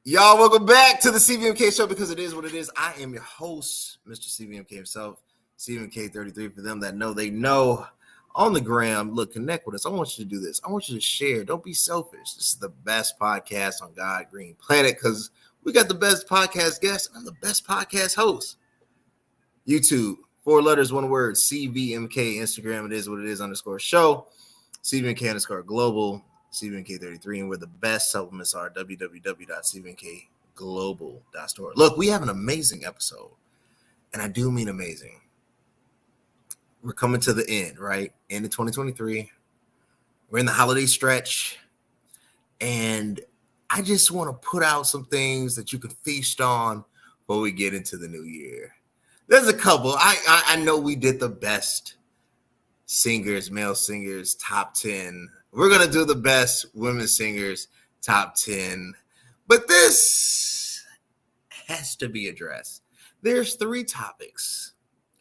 Y'all, welcome back to the CVMK show because it is what it is. I am your host, Mr. CVMK himself, CVMK33. For them that know, they know. On the gram, look, connect with us. I want you to do this. I want you to share. Don't be selfish. This is the best podcast on God Green Planet because we got the best podcast guests. I'm the best podcast host. YouTube, 4 letters, 1 word, CVMK. Instagram, it is what it is _show. CVMK _global. CVMK33, and where the best supplements are, www.cvmkglobal.store. Look, we have an amazing episode, and I do mean amazing. We're coming to the end, right? End of 2023. We're in the holiday stretch, and I just want to put out some things that you can feast on before we get into the new year. There's a couple. I know we did the best singers, male singers, top 10. We're going to do the best women singers, top 10. But this has to be addressed. There's 3 topics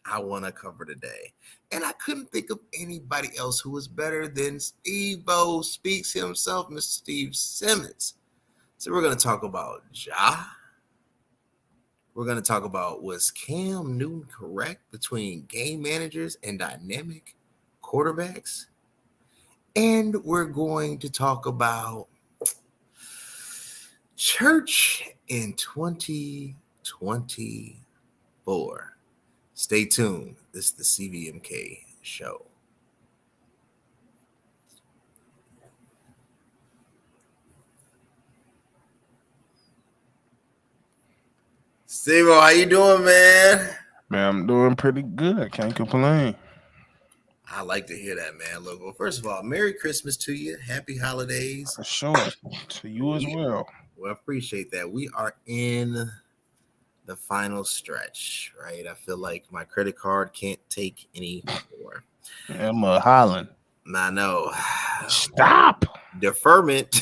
I want to cover today. And I couldn't think of anybody else who was better than Steve-O Speaks himself, Mr. Steve Simmons. So we're going to talk about Ja. We're going to talk about, was Cam Newton correct between game managers and dynamic quarterbacks? And we're going to talk about church in 2024. Stay tuned. This is the CVMK show. Steve-O, how you doing, man? Man, I'm doing pretty good. Can't complain. I like to hear that, man. Look, well, first of all, Merry Christmas to you. Happy holidays. For sure. To you as well. Well, I appreciate that. We are in the final stretch, right? I feel like my credit card can't take any more. I'm hollering. I know. Stop. Deferment.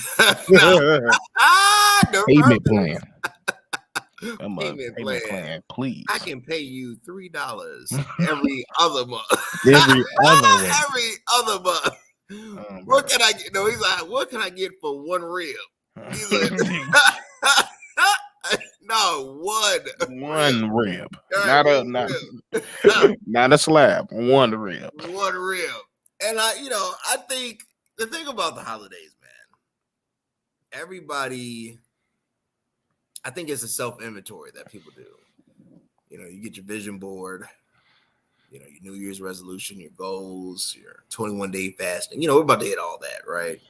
Payment plan. I'm Payment plan, please. I can pay you $3 every other month. Every other way. Every other month. What can I get? No, he's like, what can I get for 1 rib? He's like, no, one rib. Right, Not a slab. 1 rib. 1 rib. And I think the thing about the holidays, man, everybody, I think it's a self-inventory that people do. You get your vision board, your New Year's resolution, your goals, your 21-day fasting. We're about to hit all that, right?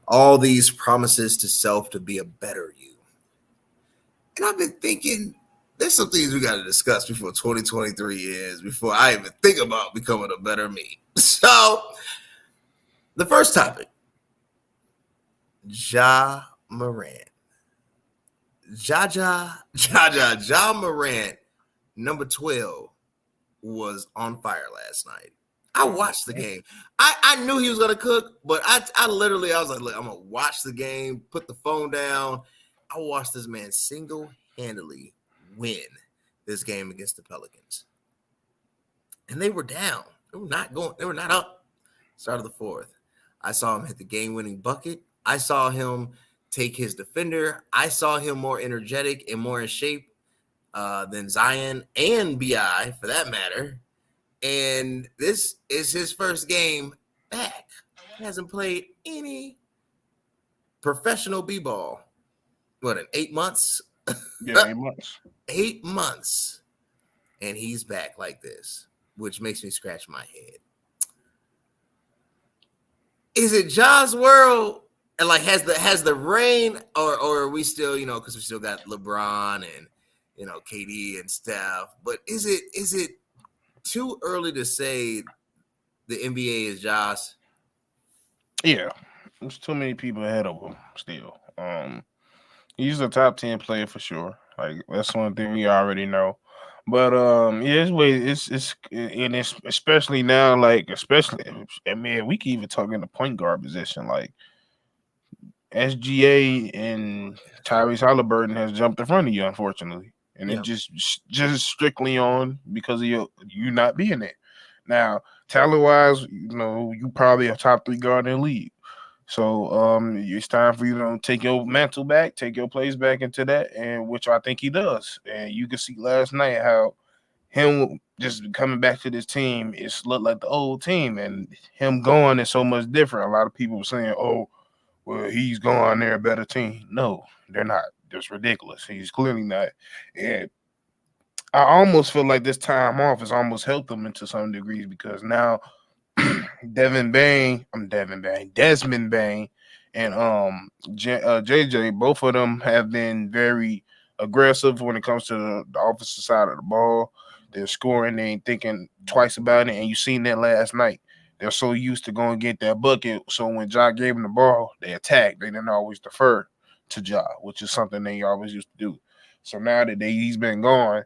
All these promises to self to be a better you. And I've been thinking, there's some things we got to discuss before 2023 is, before I even think about becoming a better me. So, the first topic, Ja Morant. Ja Morant, number 12, was on fire last night. I watched the game. I knew he was going to cook, but I was like, look, I'm going to watch the game, put the phone down. I watched this man single-handedly win this game against the Pelicans. And they were down. They were not up. Start of the 4th. I saw him hit the game-winning bucket. I saw him take his defender. I saw him more energetic and more in shape than Zion and BI, for that matter. And this is his first game back. He hasn't played any professional b-ball. What, in 8 months? Yeah, 8 months. 8 months. And he's back like this, which makes me scratch my head. Is it Ja's world? And like, has the reign, or are we still, because we still got LeBron and KD and Steph, but is it too early to say the NBA is Ja's? Yeah, there's too many people ahead of him still. He's a top 10 player for sure. Like, that's one thing we already know. But it's especially now, we can even talk in the point guard position. Like, SGA and Tyrese Halliburton has jumped in front of you, unfortunately. And it just strictly on because of you not being there. Now, talent-wise, you probably a top 3 guard in the league. So it's time for you to take your mantle back, take your place back into that, and which I think he does. And you can see last night how him just coming back to this team is look like the old team, and him going is so much different. A lot of people were saying, "Oh, well, he's going there a better team." No, they're not. That's ridiculous. He's clearly not. And I almost feel like this time off has almost helped them into some degrees because now Desmond Bain, and JJ, both of them have been very aggressive when it comes to the offensive side of the ball. They're scoring, they ain't thinking twice about it, and you seen that last night. They're so used to going to get that bucket, so when Ja gave them the ball, they attacked. They didn't always defer to Ja, which is something they always used to do. So now that he's been gone,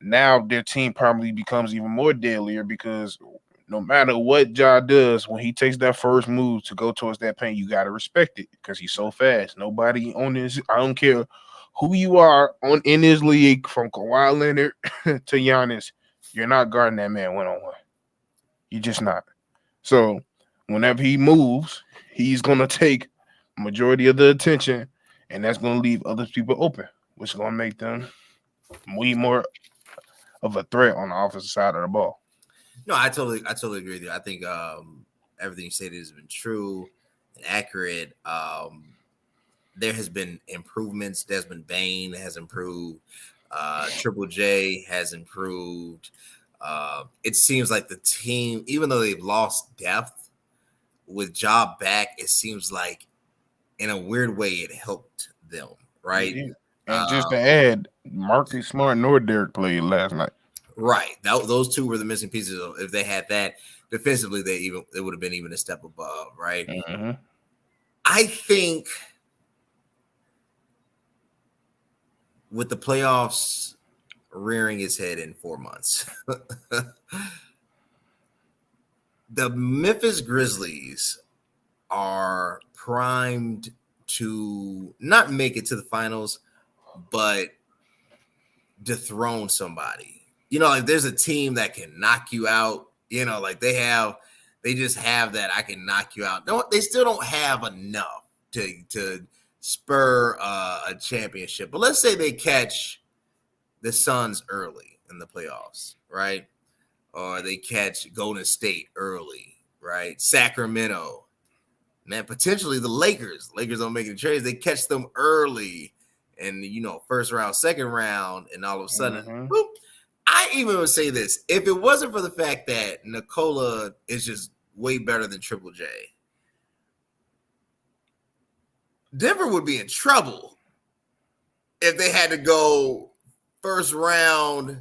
now their team probably becomes even more deadlier because no matter what Ja does, when he takes that first move to go towards that paint, you gotta respect it because he's so fast. Nobody on this, I don't care who you are on in this league, from Kawhi Leonard to Giannis, you're not guarding that man one on one. You're just not. So whenever he moves, he's gonna take majority of the attention, and that's gonna leave other people open, which is gonna make them way more of a threat on the offensive side of the ball. No, I totally agree with you. I think everything you said has been true and accurate. There has been improvements. Desmond Bain has improved. Triple J has improved. It seems like the team, even though they've lost depth, with Job back, it seems like in a weird way it helped them, right? Yeah. And just Uh, to add, Marcus Smart nor Derek played last night. right. Those two were the missing pieces. If they had that defensively, they would have been even a step above, right? Mm-hmm. I think with the playoffs rearing its head in 4 months, the Memphis Grizzlies are primed to not make it to the finals, but dethrone somebody. Like there's a team that can knock you out. Like they just have that I can knock you out. No, they still don't have enough to spur a championship. But let's say they catch the Suns early in the playoffs, right? Or they catch Golden State early, right? Sacramento, man, potentially the Lakers. Lakers don't make any trades. They catch them early, and first round, second round, and all of a sudden, Mm-hmm. boop. I even would say this: if it wasn't for the fact that Nikola is just way better than Triple J, Denver would be in trouble if they had to go first round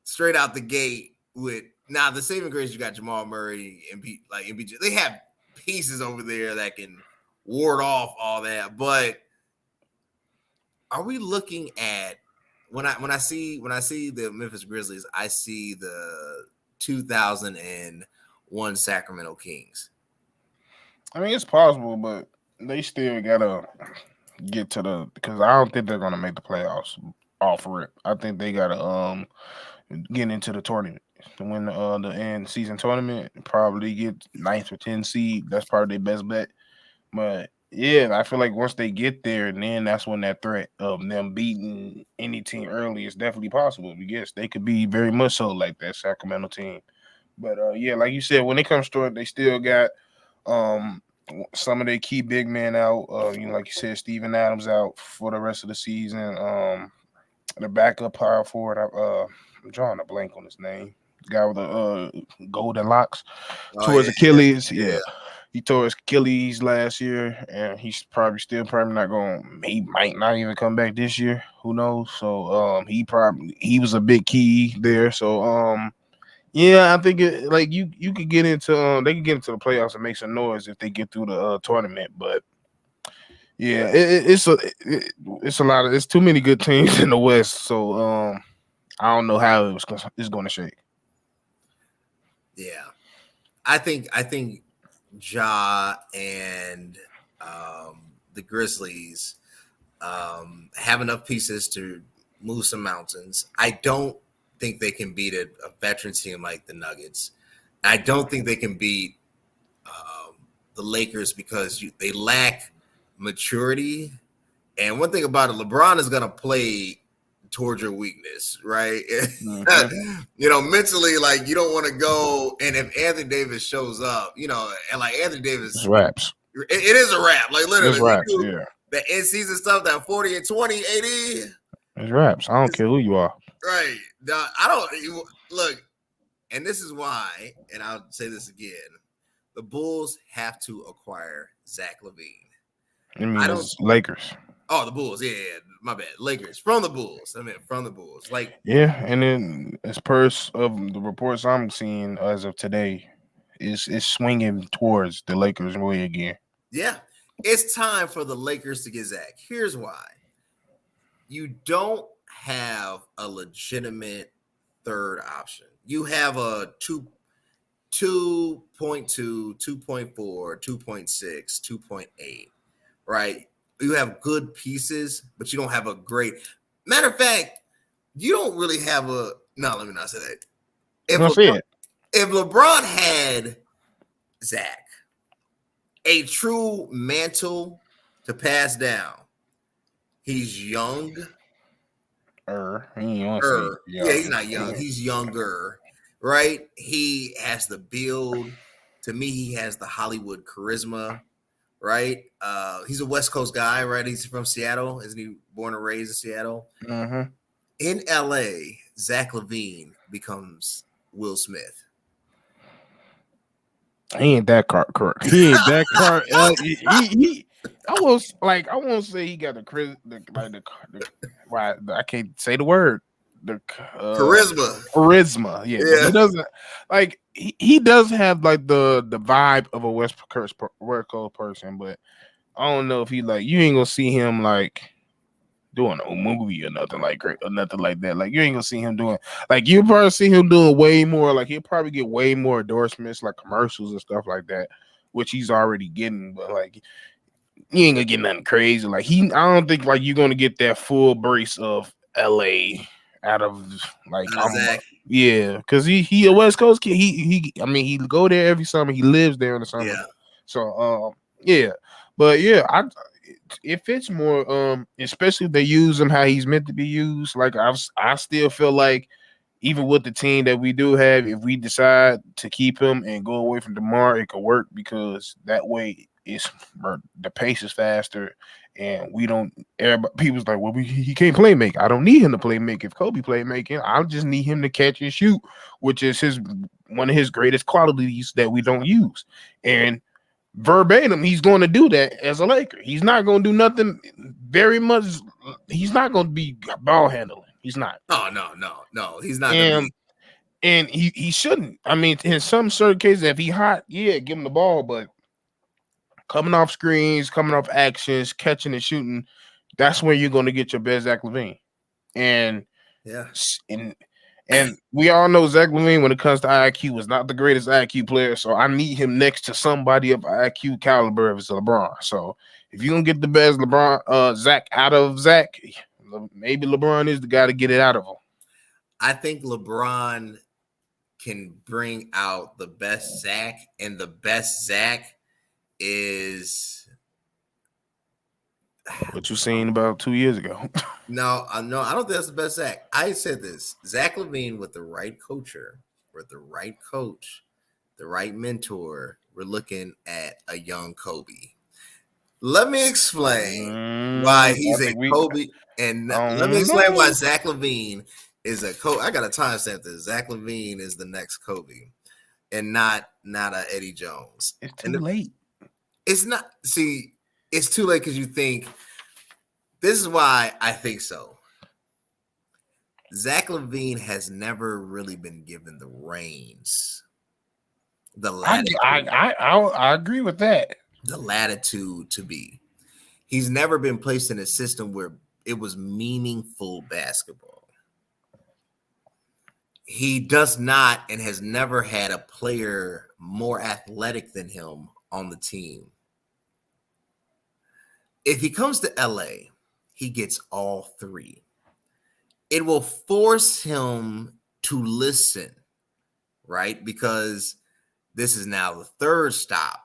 straight out the gate with. Now the saving grace, you got Jamal Murray and MPJ. They have pieces over there that can ward off all that, but are we looking at when I see the Memphis Grizzlies, I see the 2001 Sacramento Kings. I mean, it's possible, but they still gotta get to the because I don't think they're gonna make the playoffs off rip. I think they gotta get into the tournament to win the end season tournament. Probably get ninth or 10th seed. That's probably their best bet. But yeah, I feel like once they get there, and then that's when that threat of them beating any team early is definitely possible. Yes, they could be very much so like that Sacramento team. But yeah, like you said, when it comes to it, they still got um some of their key big men out. Like you said, Steven Adams out for the rest of the season. The backup power forward, I'm drawing a blank on his name. The guy with the golden locks Oh towards yeah, yeah, Achilles. yeah. Yeah, he tore his Achilles last year, and he's probably not going. He might not even come back this year. Who knows? So he was a big key there. So yeah, I think like you could get into they could get into the playoffs and make some noise if they get through the tournament. But yeah, it's a lot of it's too many good teams in the West. So I don't know how it's going to shake. Yeah. I think Ja and the Grizzlies have enough pieces to move some mountains. I don't think they can beat a veteran team like the Nuggets. I don't think they can beat the Lakers because they lack maturity. And one thing about it, LeBron is gonna play towards your weakness, right? Mentally, like you don't want to go. And if Anthony Davis shows up, and like Anthony It's Davis, raps. it is a wrap. Like literally, It's if he raps. do Yeah. the in season stuff, that 40 and 20 AD, It's raps. I don't care who you are. right? Now, I don't look, and this is why, and I'll say this again: the Bulls have to acquire Zach Lavine. I mean, I don't. it's Lakers. Oh, the Bulls. Yeah, my bad. Lakers from the Bulls. I mean, from the Bulls. Like, Yeah, and then as per of the reports I'm seeing as of today, is swinging towards the Lakers way again. yeah, it's time for the Lakers to get Zach. Here's why: you don't have a legitimate third option. You have a 2.2, 2.4, 2.6, 2.8, right? You have good pieces, but you don't have a great. Matter of fact, you don't really have a. No, let me not say that. If LeBron had Zach, a true mantle to pass down, he's young. He ain't want to say Yeah, young. he's not young. He's younger, right? He has the build. To me, he has the Hollywood charisma, right? He's a West Coast guy, right? He's from Seattle. Isn't he born and raised in Seattle? Mm-hmm. In LA, Zach Lavine becomes Will Smith. He ain't that car. He ain't that car. He I won't say he got why I can't say the word. The charisma. Yeah, but he doesn't like he does have like the vibe of a West Coast person, but I don't know if he like you ain't gonna see him like doing a movie or nothing like great or nothing like that. Like you ain't gonna see him doing like you probably see him doing way more. Like he'll probably get way more endorsements, like commercials and stuff like that, which he's already getting. But like you ain't gonna get nothing crazy. Like I don't think like you're gonna get that full brace of LA out of like Zach. Yeah, because he a West Coast kid. I mean he go there every summer. He lives there in the summer. Yeah. So yeah, but yeah, it fits more. Especially if they use him how he's meant to be used. Like I still feel like even with the team that we do have, if we decide to keep him and go away from DeMar, it could work because that way the pace is faster and we don't. Everybody, people's like, well, he can't play make. I don't need him to play make. If Kobe play making, I just need him to catch and shoot, which is one of his greatest qualities that we don't use. And verbatim, he's going to do that as a Laker. He's not going to do nothing very much. He's not going to be ball handling. He's not. Oh no. He's not going to be. And he shouldn't. I mean, in some certain cases, if he hot, yeah, give him the ball. But coming off screens, coming off actions, catching and shooting, that's where you're going to get your best Zach Lavine. And yeah, and we all know Zach Lavine, when it comes to IQ, is not the greatest IQ player. So I need him next to somebody of IQ caliber if it's LeBron. So if you're gonna get the best Zach out of Zach, maybe LeBron is the guy to get it out of him. I think LeBron can bring out the best Zach, and the best Zach is what you seen about 2 years ago. No, I don't think that's the best Zach. I said this: Zach Lavine with the right coacher, with the right coach, the right mentor. We're looking at a young Kobe. Let me explain why he's a Kobe, and let me explain why Zach Lavine is a Kobe. I got a timestamp this. Zach Lavine is the next Kobe, and not a Eddie Jones. It's too late. It's not. See, it's too late because you think. This is why I think so. Zach Lavine has never really been given the reins, the latitude. I agree with that. The latitude to be. He's never been placed in a system where it was meaningful basketball. He does not and has never had a player more athletic than him on the team. If he comes to LA, he gets all three. It will force him to listen, right? Because this is now the third stop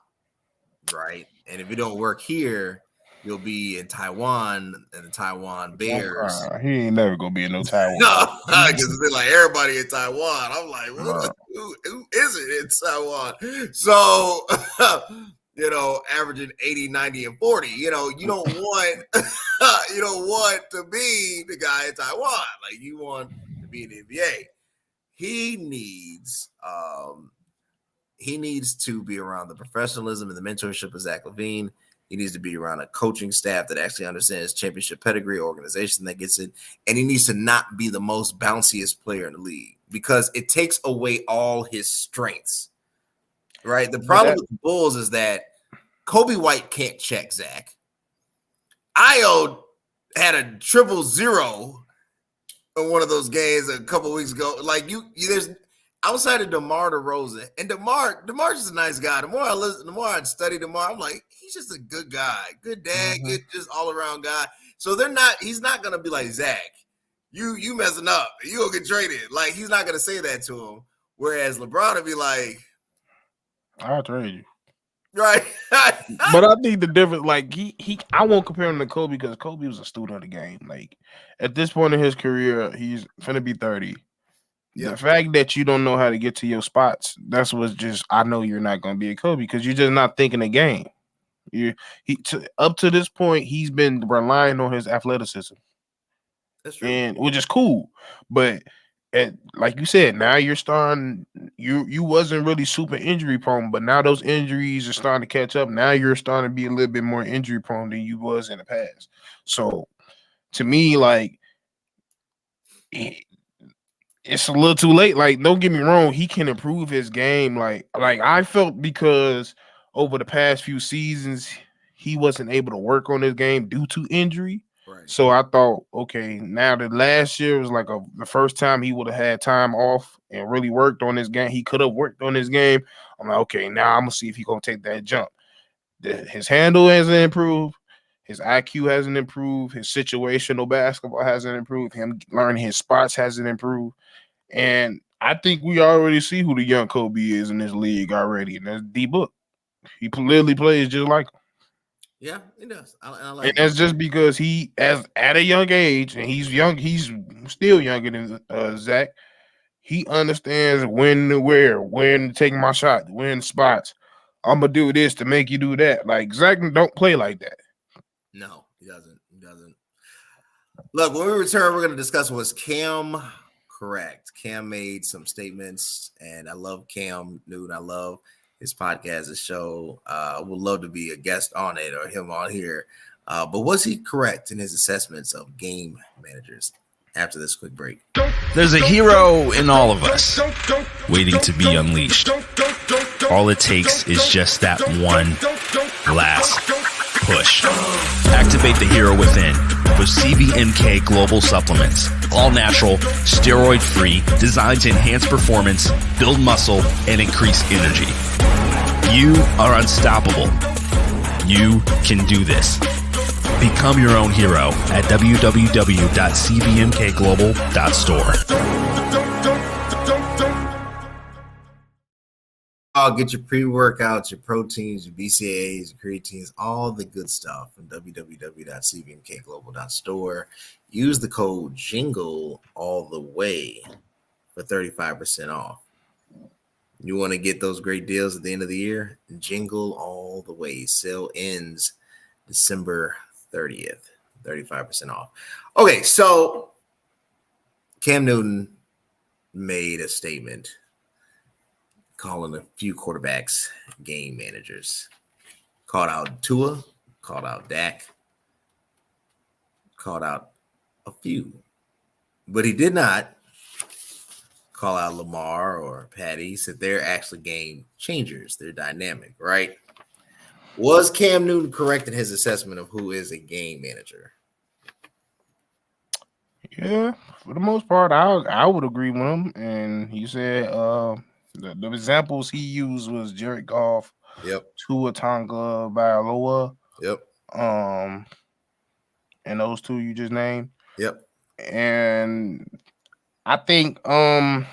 right? And if it don't work here, you'll be in Taiwan and the Taiwan Bears. He ain't never gonna be in no Taiwan. Because they're like everybody in Taiwan. I'm like, who is it in Taiwan? So, averaging 80, 90, and 40. You don't want you don't want to be the guy in Taiwan. Like you want to be in the NBA. He needs to be around the professionalism and the mentorship of Zach Lavine. He needs to be around a coaching staff that actually understands championship pedigree, organization that gets it, and he needs to not be the most bounciest player in the league because it takes away all his strengths. Right? The problem with the Bulls is that Kobe White can't check Zach. Io had a 0-0 in one of those games a couple weeks ago. Like there's outside of DeMar DeRozan, and DeMar's just a nice guy. The more I listen, the more I study DeMar, I'm like, he's just a good guy, good dad, good just all around guy. So he's not gonna be like Zach, you messing up, you gonna get traded. Like he's not gonna say that to him. Whereas LeBron would be like, I'll trade you. Right. But I think the difference, like I won't compare him to Kobe because Kobe was a student of the game. Like at this point in his career, he's gonna be 30. Yep. The fact that you don't know how to get to your spots, that's what's just, I know you're not going to be a Kobe because you're just not thinking the game. Up to this point, he's been relying on his athleticism. That's true. And which is cool. But like you said, now you're starting, you wasn't really super injury prone, but now those injuries are starting to catch up. Now you're starting to be a little bit more injury prone than you was in the past. So to me, like, it's a little too late. Like, don't get me wrong, he can improve his game. Like I felt because over the past few seasons, he wasn't able to work on his game due to injury. Right. So I thought, okay, now that last year was like the first time he would have had time off and really worked on his game. He could have worked on his game. I'm like, okay, now I'm gonna see if he's gonna take that jump. His handle hasn't improved. His IQ hasn't improved. His situational basketball hasn't improved. Him learning his spots hasn't improved. And I think we already see who the young Kobe is in this league already, and that's D-Book. He literally plays just like him. Yeah, he does. And that's just because he, as at a young age, and he's young, he's still younger than Zach. He understands when to where, when to take my shot, when spots. I'm gonna do this to make you do that. Like Zach don't play like that. No, he doesn't. He doesn't. Look, when we return, we're going to discuss was Cam correct. Cam made some statements, and I love Cam Newton. I love his podcast, his show. Would love to be a guest on it or him on here. But was he correct in his assessments of game managers? After this quick break. There's a hero in all of us waiting to be unleashed. All it takes is just that one last push. Activate the hero within with CVMK Global Supplements. All natural, steroid-free, designed to enhance performance, build muscle, and increase energy. You are unstoppable. You can do this. Become your own hero at www.cvmkglobal.store. Get your pre-workouts, your proteins, your BCAAs, your creatines, all the good stuff from www.cvmkglobal.store. Use the code JINGLE all the way for 35% off. You want to get those great deals at the end of the year? Jingle all the way. Sale ends December 30th, 35% off. Okay, so Cam Newton made a statement calling a few quarterbacks game managers. Called out Tua, called out Dak, called out a few. But he did not call out Lamar or Patty. He said they're actually game changers. They're dynamic, right? Was Cam Newton correct in his assessment of who is a game manager? Yeah, for the most part, I would agree with him. And he said the examples he used was Jared Goff, Tua Tonga Bailoa, and those two you just named. And I think what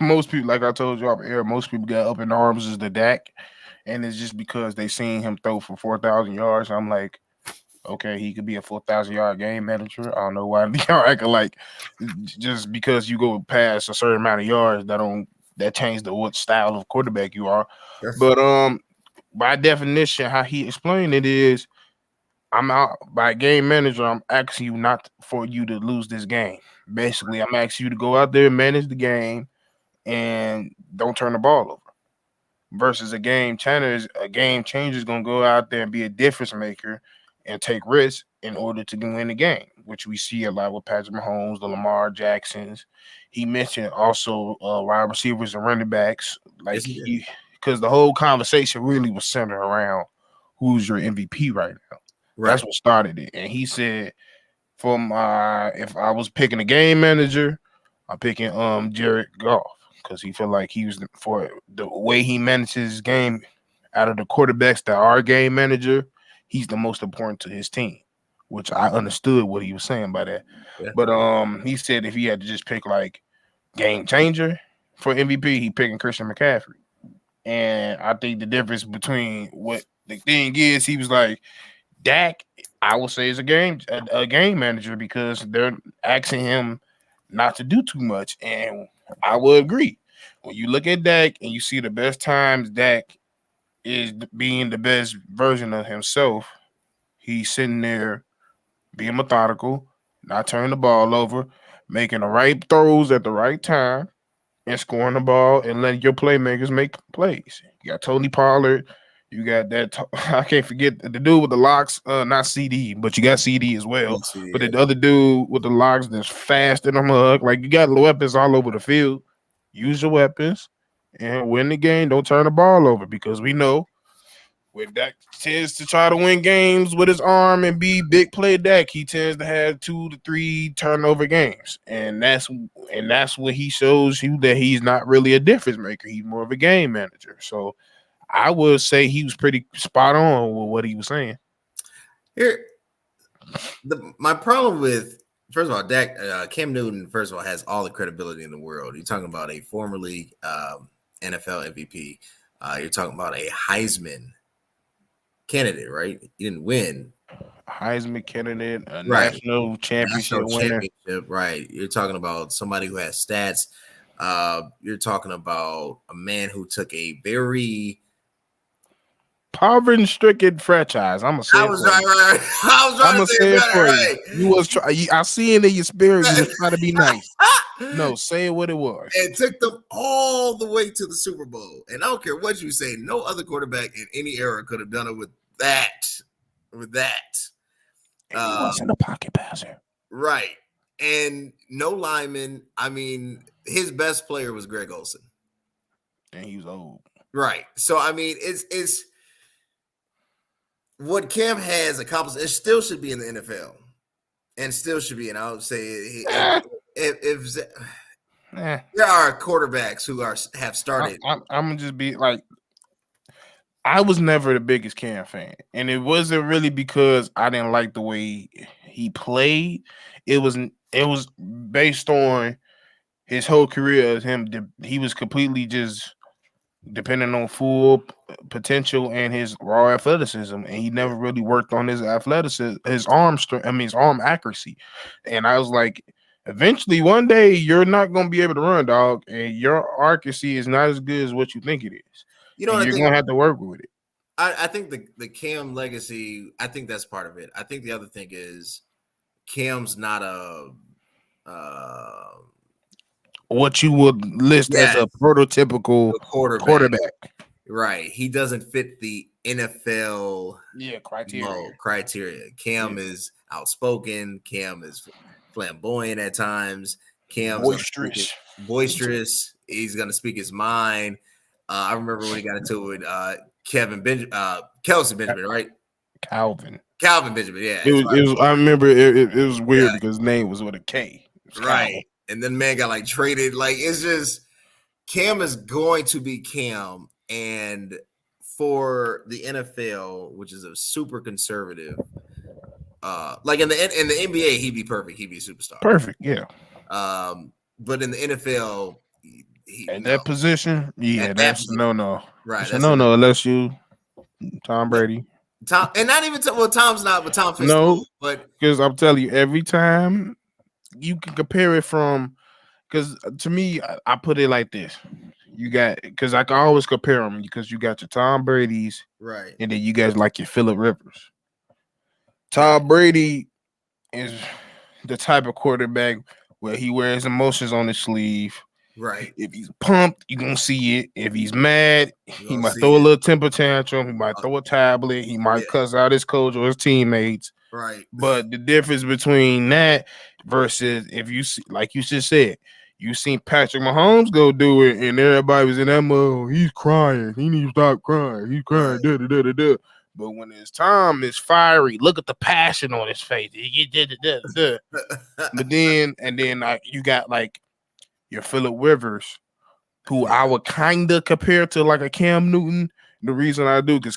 most people, like I told you off air, most people got up in arms is the Dak. and it's just because they seen him throw for 4,000 yards. I'm like, okay, he could be a 4,000-yard game manager. I don't know why y'all acting like just because you go past a certain amount of yards that change the what style of quarterback you are. But by definition, how he explained it is, I'm out by game manager. I'm asking you not for you to lose this game. Basically, I'm asking you to go out there and manage the game and don't turn the ball over. Versus a game changer is gonna go out there and be a difference maker and take risks in order to win the game, which we see a lot with Patrick Mahomes, the Lamar Jacksons. He mentioned also wide receivers and running backs, like he because the whole conversation really was centered around who's your MVP right now. Right. That's what started it. And he said, if I was picking a game manager, I'm picking Jared Goff because he felt like he was for the way he manages his game out of the quarterbacks that are game manager, he's the most important to his team, which I understood what he was saying by that. Yeah. But he said if he had to just pick like game changer for MVP, he picking Christian McCaffrey. And I think the difference between what the thing is, he was like, Dak, I would say, is a game manager because they're asking him not to do too much. And I would agree. When you look at Dak and you see the best times Dak is being the best version of himself, he's sitting there being methodical, not turning the ball over, making the right throws at the right time, and scoring the ball and letting your playmakers make plays. You got Tony Pollard. You got that. I can't forget the dude with the locks, not CD, but you got CD as well. But the other dude with the locks that's fast in the mug. Like, you got weapons all over the field. Use your weapons and win the game. Don't turn the ball over because we know when Dak tends to try to win games with his arm and be big play Dak, he tends to have 2 to 3 turnover games. And that's what he shows you that he's not really a difference maker. He's more of a game manager. So I would say he was pretty spot on with what he was saying. Here, my problem with, first of all, Cam Newton, first of all, has all the credibility in the world. You're talking about a formerly NFL MVP. You're talking about a Heisman candidate, right? He didn't win. Heisman candidate, a national championship winner. Right. You're talking about somebody who has stats. You're talking about a man who took a very poverty-stricken franchise. I'm gonna say it for you. You was I see it in your spirit. You was trying to be nice. No, say what it was. And took them all the way to the Super Bowl. And I don't care what you say. No other quarterback in any era could have done it with that. He wasn't a pocket passer. Right. And no lineman. I mean, his best player was Greg Olsen. And he was old. Right. So, I mean, it's what Cam has accomplished. It still should be in the NFL. And still should be. And I would say if there are quarterbacks who have started. I'm gonna just be like, I was never the biggest Cam fan, and it wasn't really because I didn't like the way he played. It was based on his whole career as him. He was completely just depending on full potential and his raw athleticism, and he never really worked on his athleticism, his arm strength. I mean, his arm accuracy. And I was like, eventually, one day, you're not going to be able to run, dog, and your accuracy is not as good as what you think it is. You know, you're going to have to work with it. I think the Cam legacy, I think that's part of it. I think the other thing is Cam's not a what you would list as a prototypical quarterback. Right. He doesn't fit the NFL criteria. Cam is outspoken. Cam is flamboyant at times. Cam's boisterous. He's going to speak his mind. I remember when he got into it with Kelsey Benjamin, right? Calvin Benjamin, yeah. It was. I remember it was weird because his name was with a K. Right. Calvin. And then man got like traded. Like, it's just Cam is going to be Cam. And for the NFL, which is a super conservative, like in the NBA, he'd be perfect. He'd be a superstar. Perfect, yeah. But in the NFL, that position, that's no. Right. So no, unless you Tom Brady. Tom, and not even Tom's not, but Tom fits the No, mold. But because I'm telling you, every time you can compare it from, because to me, I put it like this: you got, because I can always compare them because you got your Tom Brady's, right, and then you guys like your Phillip Rivers. right, Tom Brady is the type of quarterback where he wears emotions on his sleeve. right. If he's pumped, you're gonna see it. If he's mad, You he gonna might see throw a it. little temper tantrum. He might Uh, throw a tablet. He yeah, might cuss out his coach or his teammates. right. But the difference between that versus if you see, like you just said, you seen Patrick Mahomes go do it, and everybody was in that mode. He's crying. He needs to stop crying. He's crying. Right. Da, da, da, da, da. But when it's time, it's fiery. Look at the passion on his face. Da, da, da, da. But then, and then you got like your Phillip Rivers, who I would kind of compare to like a Cam Newton. The reason I do, because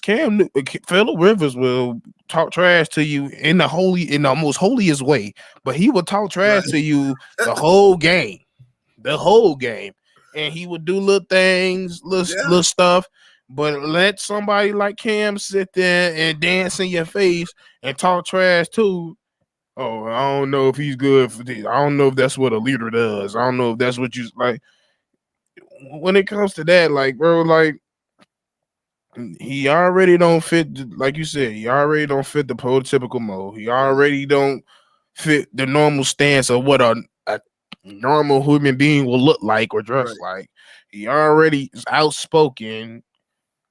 Phillip Rivers will talk trash to you in the most holiest way, but he would talk trash Right. to you the whole game, and he would do little things, Yeah. little stuff. But let somebody like Cam sit there and dance in your face and talk trash too. Oh, I don't know if he's good for this. I don't know if that's what a leader does. I don't know if that's what you like. When it comes to that, like, bro, like he already don't fit, like you said, he already don't fit the prototypical mold. He already don't fit the normal stance of what a normal human being will look like or dress Right. like. He already is outspoken.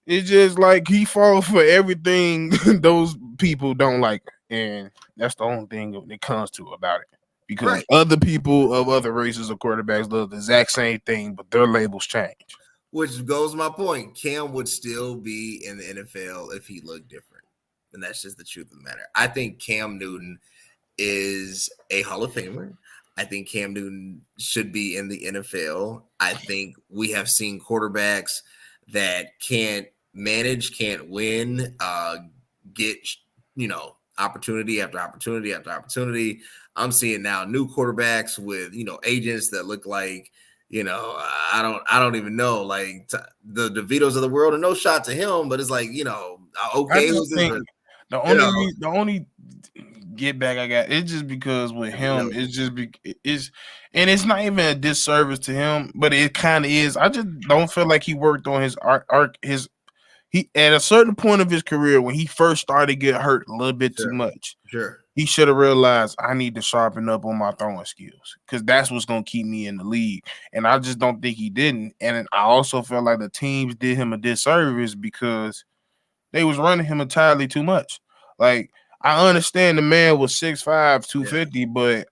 It's just like he falls for everything those people don't like, and that's the only thing it comes to about it. Because Right. other people of other races or quarterbacks love the exact same thing, but their labels change. Which goes to my point. Cam would still be in the NFL if he looked different. And that's just the truth of the matter. I think Cam Newton is a Hall of Famer. I think Cam Newton should be in the NFL. I think we have seen quarterbacks that can't manage, can't win, get, opportunity after opportunity after opportunity. I'm seeing now new quarterbacks with, agents that look like, I don't even know, like the DeVitos of the world, and no shot to him, but it's like, I okay, just who's this? think the only get back I got it's just because with him it's just and it's not even a disservice to him, but it kind of is. I just don't feel like he worked on his he at a certain point of his career when he first started to get hurt a little bit too much. Sure. He should have realized I need to sharpen up on my throwing skills because that's what's gonna keep me in the league. And I just don't think he didn't. And I also feel like the teams did him a disservice because they was running him entirely too much. Like I understand the man was 6'5", 250, but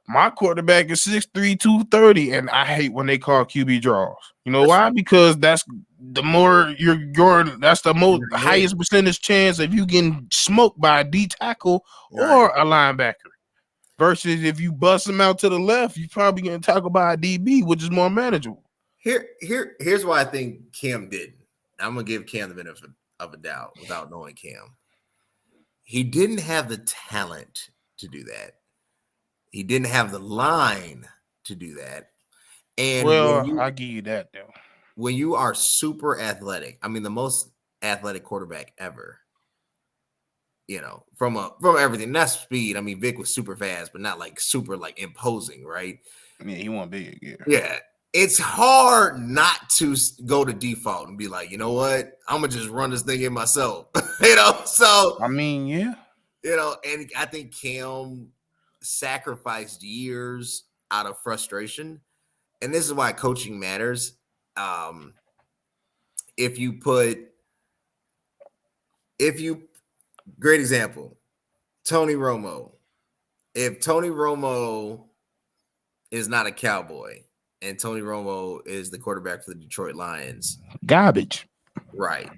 my quarterback is 6'3", 230, and I hate when they call QB draws. You know why? Because that's the more that's the most highest percentage chance of you getting smoked by a D tackle or a linebacker. Versus if you bust him out to the left, you probably getting tackled by a DB, which is more manageable. Here's why I think Cam didn't. I'm gonna give Cam the benefit of a doubt without knowing Cam. He didn't have the talent to do that. He didn't have the line to do that. And I give you that though. When you are super athletic, I mean the most athletic quarterback ever, from everything. That's speed. I mean, Vic was super fast, but not like super like imposing, right? Yeah, he wasn't big. Yeah. It's hard not to go to default and be like, you know what? I'm gonna just run this thing in myself. So I mean, yeah. And I think Cam sacrificed years out of frustration. And this is why coaching matters. If you great example, Tony Romo. If Tony Romo is not a Cowboy and Tony Romo is the quarterback for the Detroit Lions, garbage. Right.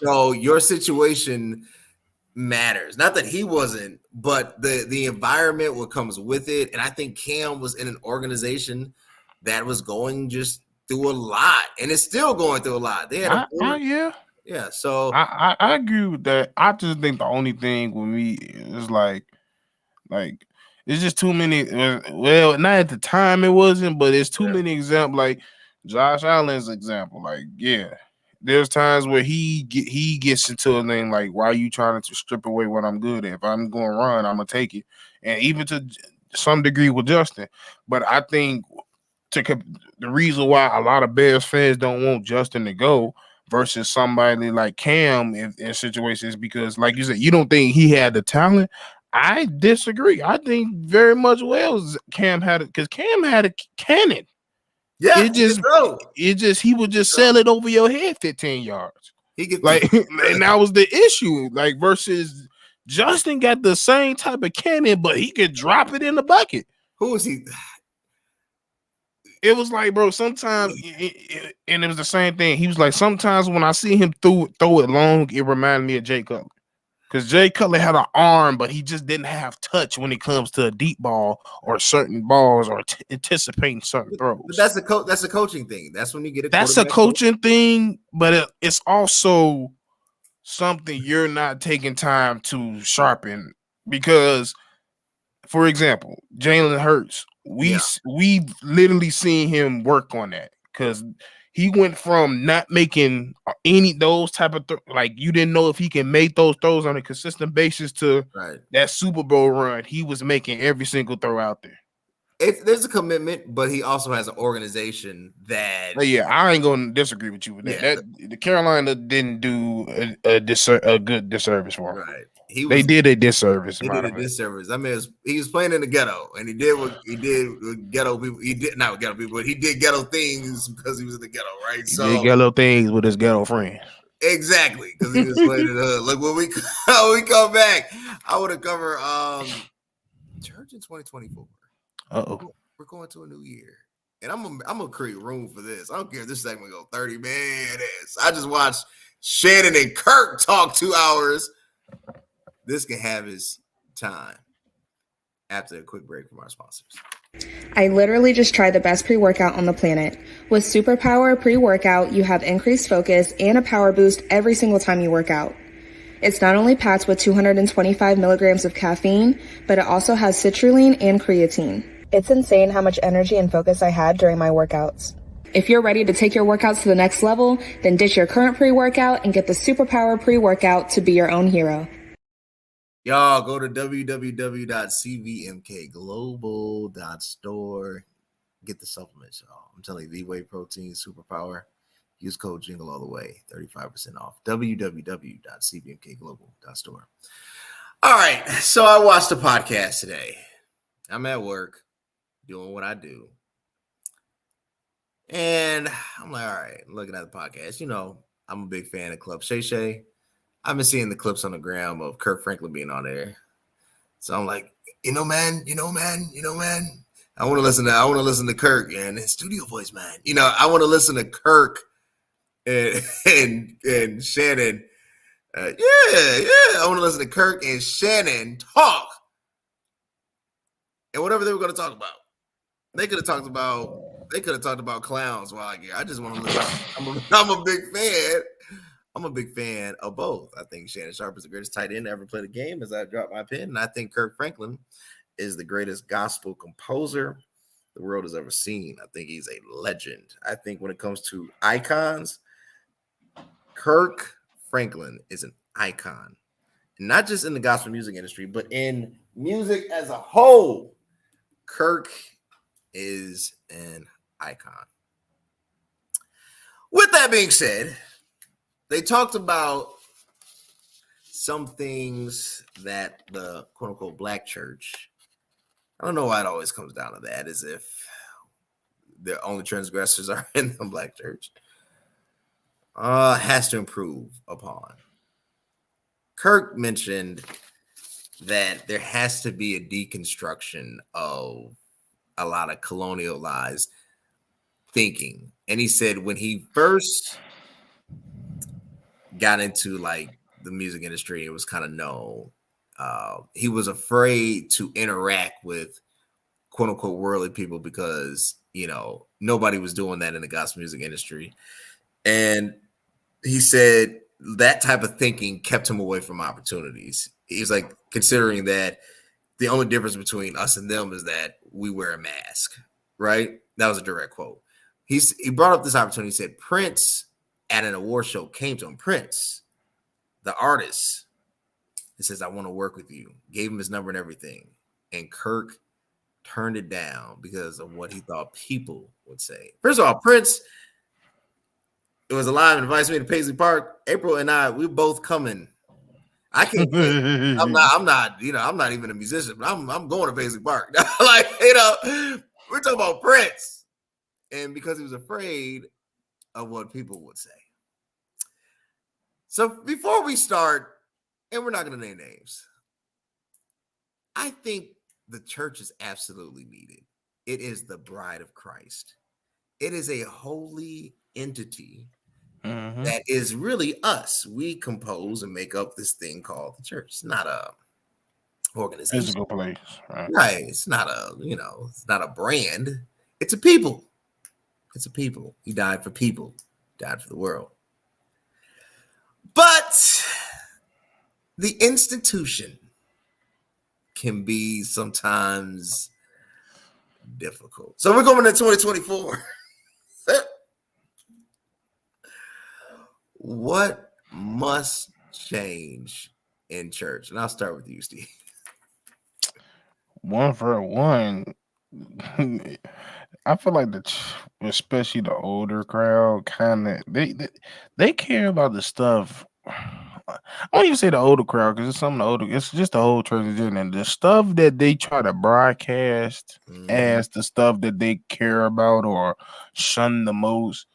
So your situation matters. Not that he wasn't, but the environment what comes with it. And I think Cam was in an organization that was going just through a lot, and it's still going through a lot. They had yeah. So I agree with that. I just think the only thing with me is like it's just too many. Well, not at the time it wasn't, but it's too many examples. Like Josh Allen's example. Like, yeah, there's times where he gets into a thing like, why are you trying to strip away what I'm good at? If I'm going to run, I'm gonna take it, and even to some degree with Justin. But I think the reason why a lot of Bears fans don't want Justin to go versus somebody like Cam in situations because, like you said, you don't think he had the talent. I disagree. I think very much Cam had it because Cam had a cannon. Yeah, It just he would just sell it over your head 15 yards. He get like, and that was the issue. Like versus Justin got the same type of cannon, but he could drop it in the bucket. Who is he? It was like, bro, sometimes, and it was the same thing. He was like, sometimes when I see him throw it long, it reminded me of Jay Cutler. Because Jay Cutler had an arm, but he just didn't have touch when it comes to a deep ball or certain balls or anticipating certain throws. But that's a coaching thing. That's when you get That's a coaching thing, but it's also something you're not taking time to sharpen because, for example, Jalen Hurts, we literally seen him work on that because he went from not making any those type of like you didn't know if he can make those throws on a consistent basis to that Super Bowl run. He was making every single throw out there. There's a commitment, but he also has an organization that. Yeah, I ain't gonna disagree with you with that. Yeah, the Carolina didn't do a good disservice for him. Right. They did a disservice. They did a disservice. I mean, he was playing in the ghetto, and he did what he did with ghetto people. He did not with ghetto people, but he did ghetto things because he was in the ghetto, right? He did ghetto things with his ghetto friends. Exactly, because he was playing in the hood. Look, when we come back, I want to cover church in 2024. We're going to a new year, and I'm gonna create room for this. I don't care if this segment go 30 minutes. I just watched Shannon and Kirk talk 2 hours. This can have his time after a quick break from our sponsors. I literally just tried the best pre-workout on the planet. With Superpower pre-workout, you have increased focus and a power boost every single time you work out. It's not only packed with 225 milligrams of caffeine, but it also has citrulline and creatine. It's insane how much energy and focus I had during my workouts. If you're ready to take your workouts to the next level, then ditch your current pre-workout and get the Superpower pre-workout to be your own hero. Y'all go to www.cvmkglobal.store. Get the supplements, y'all. I'm telling you, the whey protein superpower. Use code Jingle all the way, 35% off. www.cvmkglobal.store. All right, so I watched a podcast today. I'm at work doing what I do. And I'm like, all right, looking at the podcast. You know, I'm a big fan of Club Shay Shay. I've been seeing the clips on the gram of Kirk Franklin being on there. So I'm like, man. I want to listen to Kirk and his studio voice, man. I want to listen to Kirk and Shannon. I want to listen to Kirk and Shannon talk. And whatever they were going to talk about. They could have talked about clowns while I get. I just want to listen. I'm a big fan. I'm a big fan of both. I think Shannon Sharpe is the greatest tight end to ever play the game as I drop my pen. And I think Kirk Franklin is the greatest gospel composer the world has ever seen. I think he's a legend. I think when it comes to icons, Kirk Franklin is an icon. Not just in the gospel music industry, but in music as a whole. Kirk is an icon. With that being said, they talked about some things that the quote-unquote black church, I don't know why it always comes down to that, as if the only transgressors are in the black church, has to improve upon. Kirk mentioned that there has to be a deconstruction of a lot of colonialized thinking. And he said when he first got into like the music industry, it was kind of known. He was afraid to interact with quote unquote worldly people because, nobody was doing that in the gospel music industry. And he said that type of thinking kept him away from opportunities. He's like, considering that the only difference between us and them is that we wear a mask, right? That was a direct quote. He brought up this opportunity. He said Prince at an award show came to him. Prince, the artist, he says, I want to work with you. Gave him his number and everything. And Kirk turned it down because of what he thought people would say. First of all, Prince, it was alive and invites me to Paisley Park. April and I, we both coming. I can't. I'm not. I'm not even a musician, but I'm going to Paisley Park. Like, we're talking about Prince, and because he was afraid of what people would say. So before we start, and we're not going to name names, I think the church is absolutely needed. It is the bride of Christ. It is a holy entity that is really us. We compose and make up this thing called the church. It's not a organization. Physical place. Right. It's not it's not a brand. It's a people. It's a people. He died for people. Died for the world. But the institution can be sometimes difficult. So we're going into 2024. What must change in church? And I'll start with you, Steve. One for one, I feel like especially the older crowd, kind of they care about the stuff. I won't even say the older crowd because it's some of the older. It's just the whole church and the stuff that they try to broadcast as the stuff that they care about or shun the most.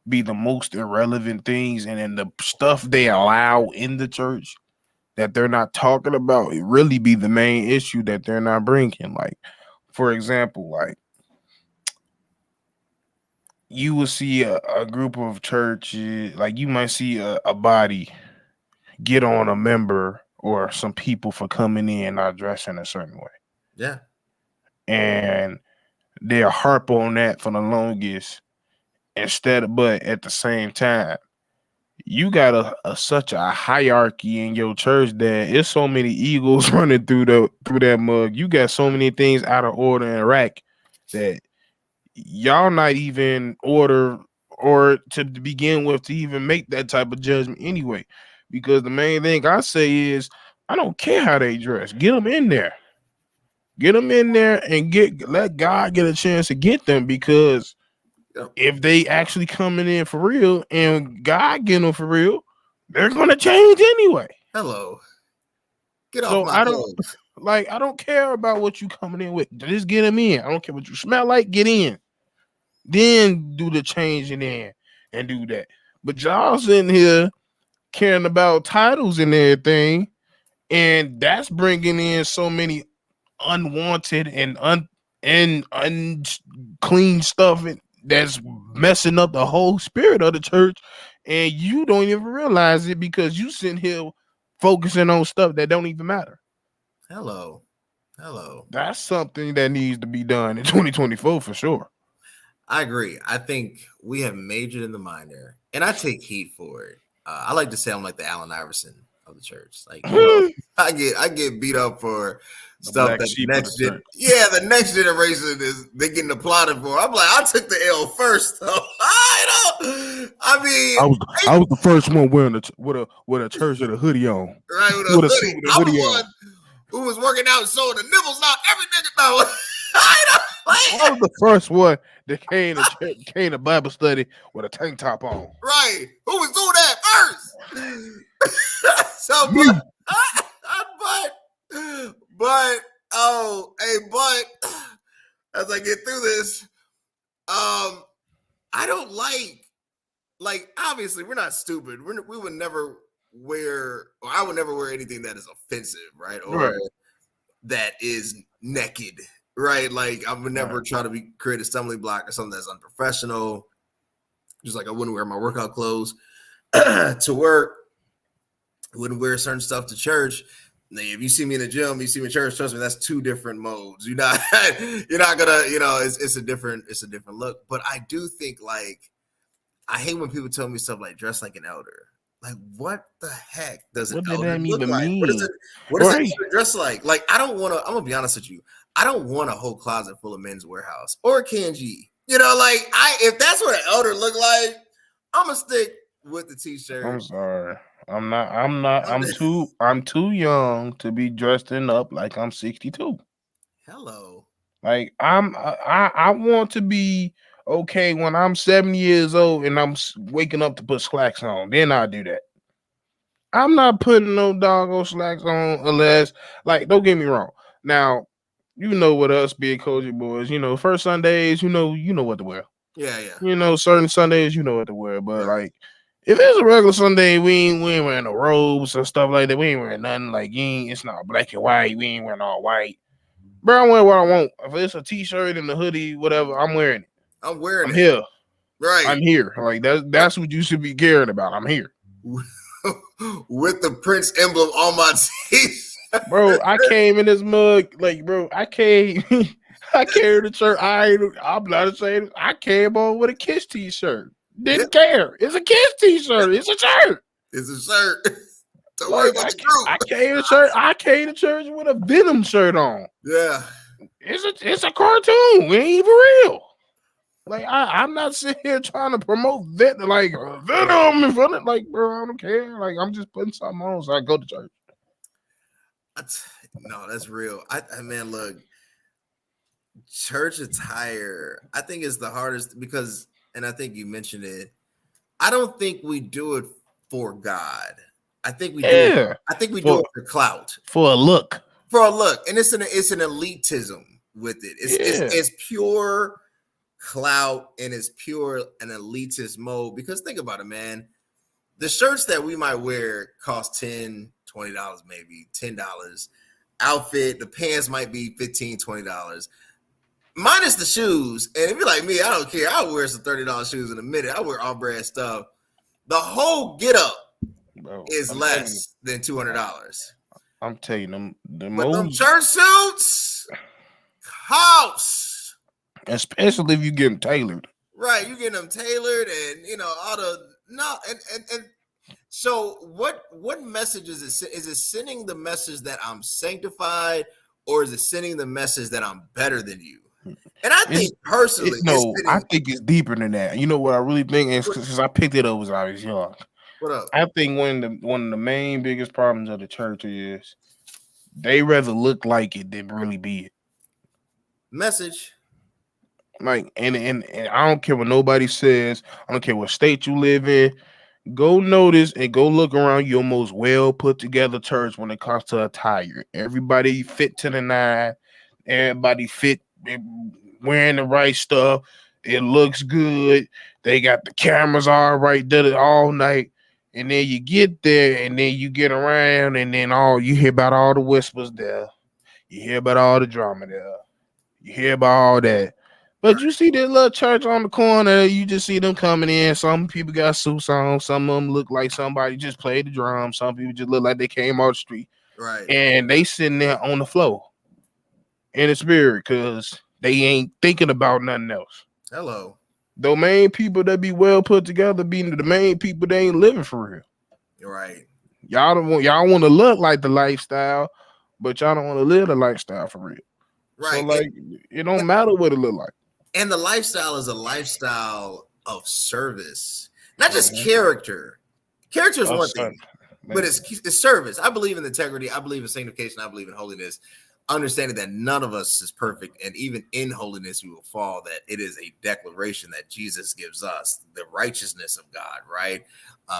Be the most irrelevant things, and then the stuff they allow in the church that they're not talking about, it really be the main issue that they're not bringing. Like, for example, like you will see a group of churches, like you might see a body get on a member or some people for coming in not dressing a certain way. Yeah. And they'll harp on that for the longest but at the same time, you got such a hierarchy in your church that it's so many eagles running through that mug. You got so many things out of order and rack that y'all not even order or to begin with to even make that type of judgment anyway. Because the main thing I say is I don't care how they dress. Get them in there. Get them in there and let God get a chance to get them, because if they actually coming in for real and God getting them for real, they're gonna change anyway. Hello. Get off my clothes. I don't care about what you coming in with. Just get them in. I don't care what you smell like. Get in. Then do the changing in and do that. But y'all sitting here caring about titles and everything, and that's bringing in so many unwanted and unclean stuff that's messing up the whole spirit of the church, and you don't even realize it because you sitting here focusing on stuff that don't even matter. Hello. That's something that needs to be done in 2024 for sure. I agree. I think we have majored in the minor, and I take heat for it. I like to say I'm like the Allen Iverson of the church. Like, I get beat up for stuff that the next generation they're getting applauded for. I'm like, I took the L first, though. I was the first one wearing with a church with a hoodie on. Right, with a hoodie. I was one who was working out and showing the nipples out. Every nigga know. I was the first one that came to Bible study with a tank top on. Right. Who was doing that first? So, but as I get through this, I don't like obviously we're not stupid. We would never wear, or I would never wear anything that is offensive, right? Or that is naked, right? Like I would never try to create a stumbling block or something that's unprofessional. Just like I wouldn't wear my workout clothes to work. Wouldn't wear certain stuff to church. If you see me in the gym, you see me in church, trust me, that's two different modes. You're not gonna, it's a different look. But I do think, like, I hate when people tell me stuff like dress like an elder. Like, what the heck does an elder look like? Mean? What does it dress like? Like, I'm gonna be honest with you. I don't want a whole closet full of Men's Warehouse or Kanji. If that's what an elder look like, I'm gonna stick with the t-shirt. I'm sorry. I'm not. I'm too young to be dressing up like I'm 62. Hello. Like I want to be okay when I'm 70 years old and I'm waking up to put slacks on. Then I'll do that. I'm not putting no doggone slacks on unless, like, don't get me wrong. Now, you know what us being cozy boys, first Sundays, you know what to wear. Yeah. Certain Sundays, you know what to wear. But Yeah. like, if it's a regular Sunday, we ain't wearing no robes and stuff like that. We ain't wearing nothing. Like, it's not black and white. We ain't wearing all white. Bro, I'm wearing what I want. If it's a t-shirt and a hoodie, whatever, I'm wearing it. I'm wearing I'm it. here. Right. I'm here. Like that's what you should be caring about. I'm here. With the Prince emblem on my teeth. Bro, I came in this mug, like, bro, I came I carried the shirt. I'm not ashamed. I came on with a Kiss t-shirt. Didn't care. It's a Kiss t-shirt. It's a shirt. It's a shirt. Don't worry Like about the group. I came to church with a Venom shirt on. Yeah. It's a cartoon. It ain't even real. Like I'm not sitting here trying to promote Venom in front of, like, bro, I don't care. Like, I'm just putting something on so I go to church. No, that's real. I man, look, church attire, I think is the hardest because, and I think you mentioned it, I don't think we do it for God. I think we do it. I think we do it for clout. For a look. For a look. And it's an elitism with it. It's pure clout and it's pure an elitist mode. Because think about it, man. The shirts that we might wear cost $10, $20, maybe $10. Outfit, the pants might be $15, $20. Minus the shoes. And if you're like me, I don't care. I'll wear some $30 shoes in a minute. I wear all brand stuff. The whole get up is less than $200. I'm telling you, them church suits, house. Especially if you get them tailored. Right, you get them tailored, and all the and so what message is it? Is it sending the message that I'm sanctified, or is it sending the message that I'm better than you? And I think personally, I think it's deeper than that. You know what I really think is, because I picked it up as I was young. What up? I think one of the main biggest problems of the church is they rather look like it than really be it. Message. Like, and I don't care what nobody says. I don't care what state you live in. Go notice and go look around your most well put together church when it comes to attire. Everybody fit to the nine. Everybody fit, wearing the right stuff. It looks good. They got the cameras all right, did it all night. And then you get there and then you get around and then you hear about all the whispers there. You hear about all the drama there. You hear about all that. But you see that little church on the corner, you just see them coming in. Some people got suits on. Some of them look like somebody just played the drums. Some people just look like they came off the street. Right. And they sitting there on the floor in the spirit because they ain't thinking about nothing else. Hello. The main people that be well put together being the main people they ain't living for real. Right. Y'all want to look like the lifestyle, but y'all don't want to live the lifestyle for real. Right. So, like, it don't matter what it look like. And the lifestyle is a lifestyle of service, not just character. Character is one thing, but it's service. I believe in integrity. I believe in sanctification. I believe in holiness. Understanding that none of us is perfect, and even in holiness we will fall. That it is a declaration that Jesus gives us, the righteousness of God, right?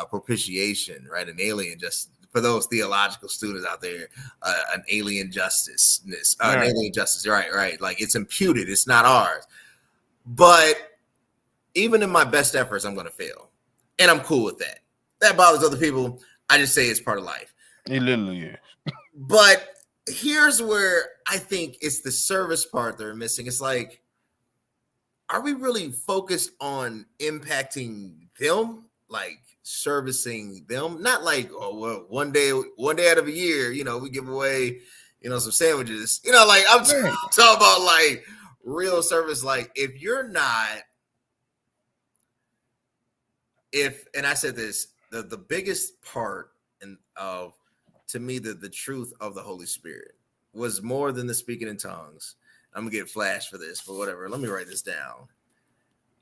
Propitiation, right? An alien justice. For those theological students out there, an alien justice, an alien justice, right? Like, it's imputed. It's not ours. But even in my best efforts, I'm going to fail. And I'm cool with that. That bothers other people. I just say it's part of life. It literally is. But here's where I think it's the service part they're missing. It's like, are we really focused on impacting them? Like, servicing them? Not like, oh, well, one day out of a year, we give away, some sandwiches. Like, I'm talking about, like, real service. Like, if you're not, and I said this, the biggest part of, to me, the truth of the Holy Spirit was more than the speaking in tongues. I'm gonna get flashed for this, but whatever. Let me write this down.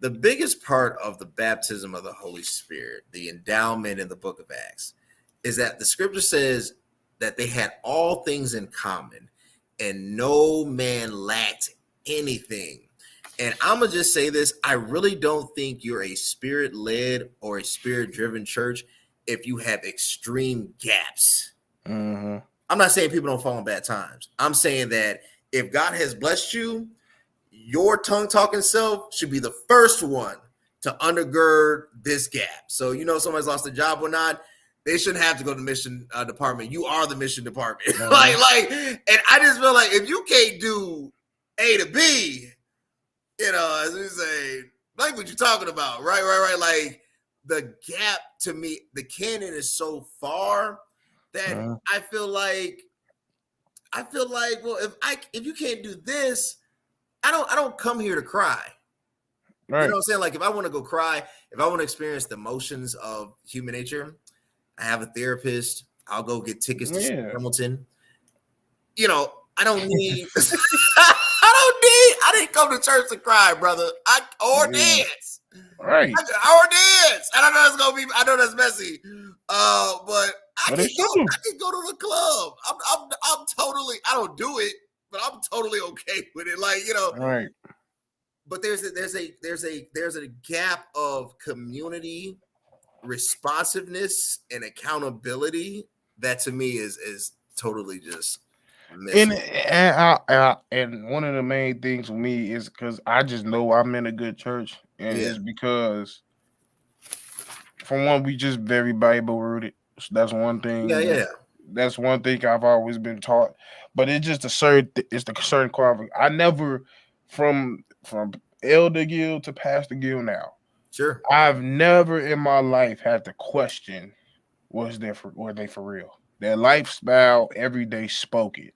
The biggest part of the baptism of the Holy Spirit, the endowment in the book of Acts, is that the scripture says that they had all things in common and no man lacked anything. And I'm going to just say this. I really don't think you're a spirit-led or a spirit-driven church if you have extreme gaps. Mm-hmm. I'm not saying people don't fall in bad times. I'm saying that if God has blessed you, your tongue-talking self should be the first one to undergird this gap. So, somebody's lost a job or not, they shouldn't have to go to the mission department. You are the mission department. Mm-hmm. And I just feel like if you can't do A to B, as we say, like what you're talking about, right. Like the gap to me, the canon is so far that Mm-hmm. I feel like, well, if you can't do this, I don't come here to cry. Right. You know what I'm saying? Like if I want to go cry, if I want to experience the emotions of human nature, I have a therapist. I'll go get tickets to Hamilton. I don't need. I didn't come to church to cry, brother. Dance. Right. Or dance. I don't know that's gonna be. I know that's messy. But I can go to the club. I'm totally. I don't do it, but I'm totally okay with it. Right. But there's a gap of community responsiveness and accountability that to me is totally just missing. And one of the main things for me is because I just know I'm in a good church, and it's because for one, we just very Bible rooted. So that's one thing. Yeah. That's one thing I've always been taught. But it's just it's the certain quality. I never from Elder Gill to Pastor Gill now. Sure. I've never in my life had to question were they for real. Their lifestyle every day spoke it.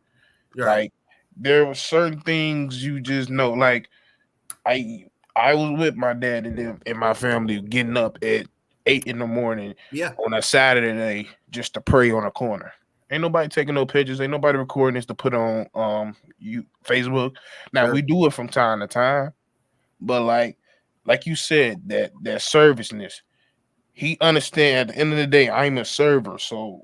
Right. Like there were certain things you just know. Like I was with my dad and my family getting up at 8 in the morning on a Saturday just to pray on a corner. Ain't nobody taking no pictures. Ain't nobody recording this to put on Facebook. Now we do it from time to time, but like you said, that serviceness. He understand at the end of the day, I'm a server. So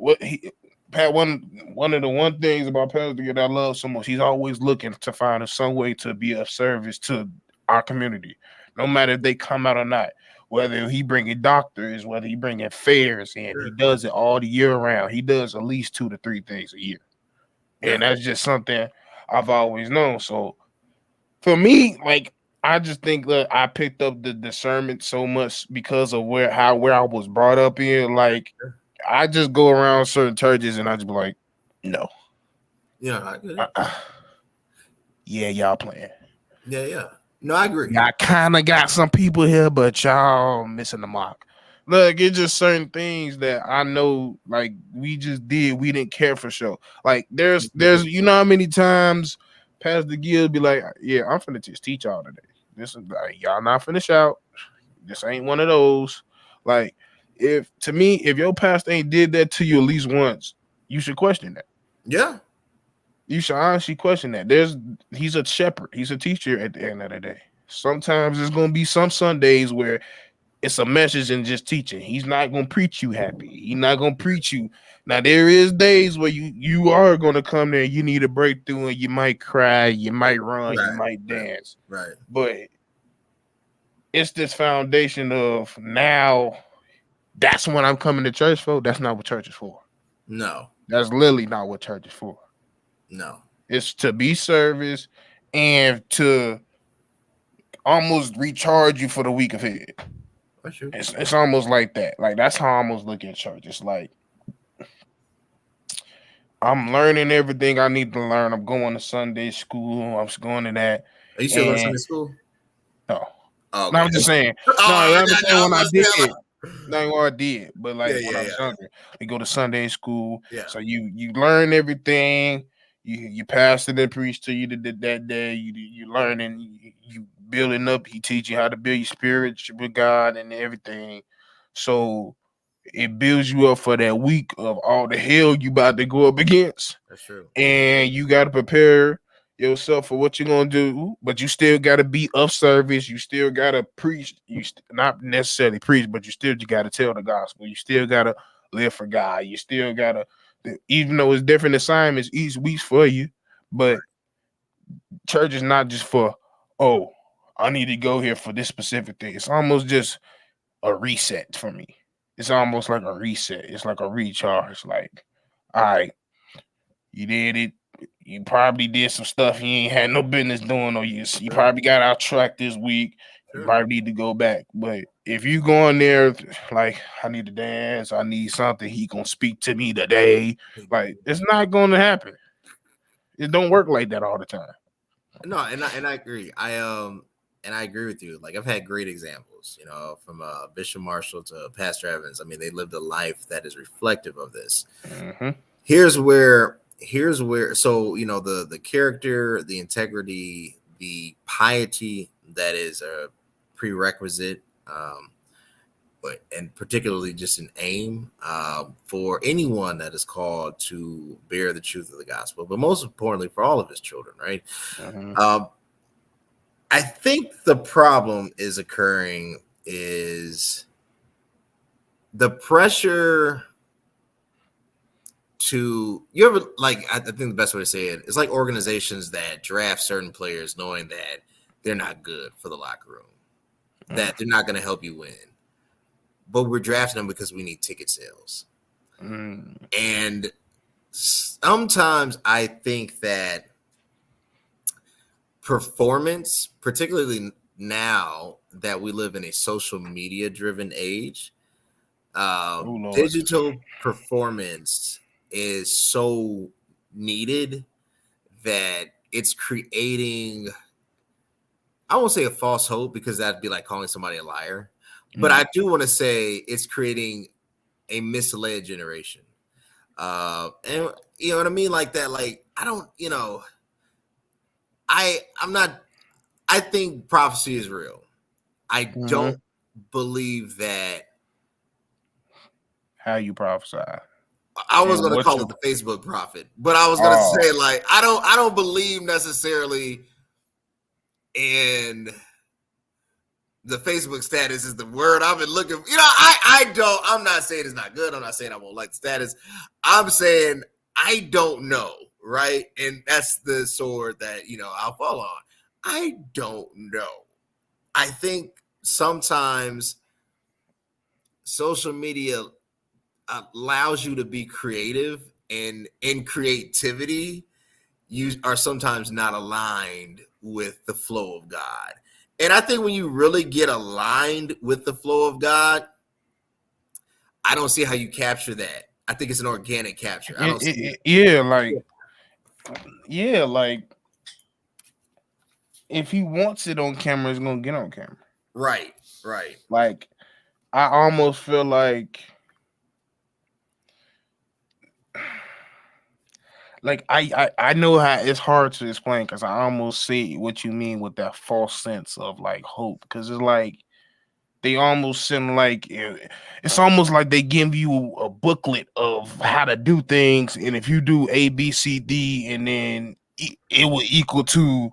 Pat, one of the things about Pastor that I love so much, he's always looking to find some way to be of service to our community, no matter if they come out or not. Whether he bringing doctors, whether he bringing fairs in, he does it all the year round. He does at least 2 to 3 things a year, and that's just something I've always known. So for me, like I just think that I picked up the discernment so much because of where I was brought up in. Like I just go around certain churches and I just be like, no, I get it. Yeah, y'all playing. Yeah. No, I agree. I kind of got some people here, but y'all missing the mark. Look, it's just certain things that I know, like we just did. We didn't care for show. Like there's how many times Pastor Gill be like, yeah, I'm finna just teach y'all today. This is like y'all not finna shout. This ain't one of those. Like if your pastor ain't did that to you at least once, you should question that. Yeah. You should honestly question that. He's a shepherd. He's a teacher at the end of the day. Sometimes there's going to be some Sundays where it's a message and just teaching. He's not going to preach you happy. He's not going to preach you. Now, there is days where you are going to come there. You need a breakthrough and you might cry. You might run. You might dance. Right. But it's this foundation of now that's what I'm coming to church for. That's not what church is for. No. That's literally not what church is for. No. It's to be service and to almost recharge you for the week ahead. It's almost like that. Like that's how I almost look at church. It's like I'm learning everything I need to learn. I'm going to Sunday school. I'm going to that. Are you still going to Sunday school? No. Oh, okay. No, I'm just saying. I'm just saying when I did. Not what I did, but like when I was younger, we go to Sunday school. Yeah. So you learn everything. You pastor that preach to you that day. You learning. You building up. He teach you how to build your spirit with God and everything. So it builds you up for that week of all the hell you about to go up against. That's true. And you got to prepare. yourself for what you're gonna do, but you still gotta be of service. You still gotta preach. Not necessarily preach, but you gotta tell the gospel. You still gotta live for God. You still gotta, even though it's different assignments each week for you, but church is not just for, oh, I need to go here for this specific thing. It's almost just a reset for me. It's almost like a reset. It's like a recharge. Like, all right, you did it. You probably did some stuff you ain't had no business doing, or you probably got out track this week. You probably need to go back. But if you go in there like, I need to dance, I need something, he gonna speak to me today. Like, it's not gonna happen. It don't work like that all the time. No, and I agree. And I agree with you. Like, I've had great examples, from Bishop Marshall to Pastor Evans. I mean, they lived a life that is reflective of this. Mm-hmm. Here's where so the character, the integrity, the piety that is a prerequisite, but and particularly just an aim for anyone that is called to bear the truth of the gospel, but most importantly for all of his children, right? Mm-hmm. I think the problem is occurring is the pressure to, you ever, like, I think the best way to say it is like organizations that draft certain players knowing that they're not good for the locker room, that they're not going to help you win, but we're drafting them because we need ticket sales. And sometimes I think that performance, particularly now that we live in a social media driven age, digital performance is so needed that it's creating, I won't say a false hope because that'd be like calling somebody a liar, but I do want to say it's creating a misled generation. And you know what I mean? Like that, like, I don't, I think prophecy is real. I don't believe that. How you prophesy? I was going to call it the Facebook prophet, but I was going to say, like, I don't believe necessarily in the Facebook status is the word I've been looking for. I'm not saying it's not good. I'm not saying I won't like the status. I'm saying I don't know, right? And that's the sword that, I'll fall on. I don't know. I think sometimes social media allows you to be creative, and in creativity, you are sometimes not aligned with the flow of God. And I think when you really get aligned with the flow of God, I don't see how you capture that. I think it's an organic capture. I don't see like if he wants it on camera, it's gonna get on camera. Right. Like, I almost feel like I know how it's hard to explain because I almost see what you mean with that false sense of like hope, because it's like they almost seem like it's almost like they give you a booklet of how to do things, and if you do A, B, C, D, and then it will equal to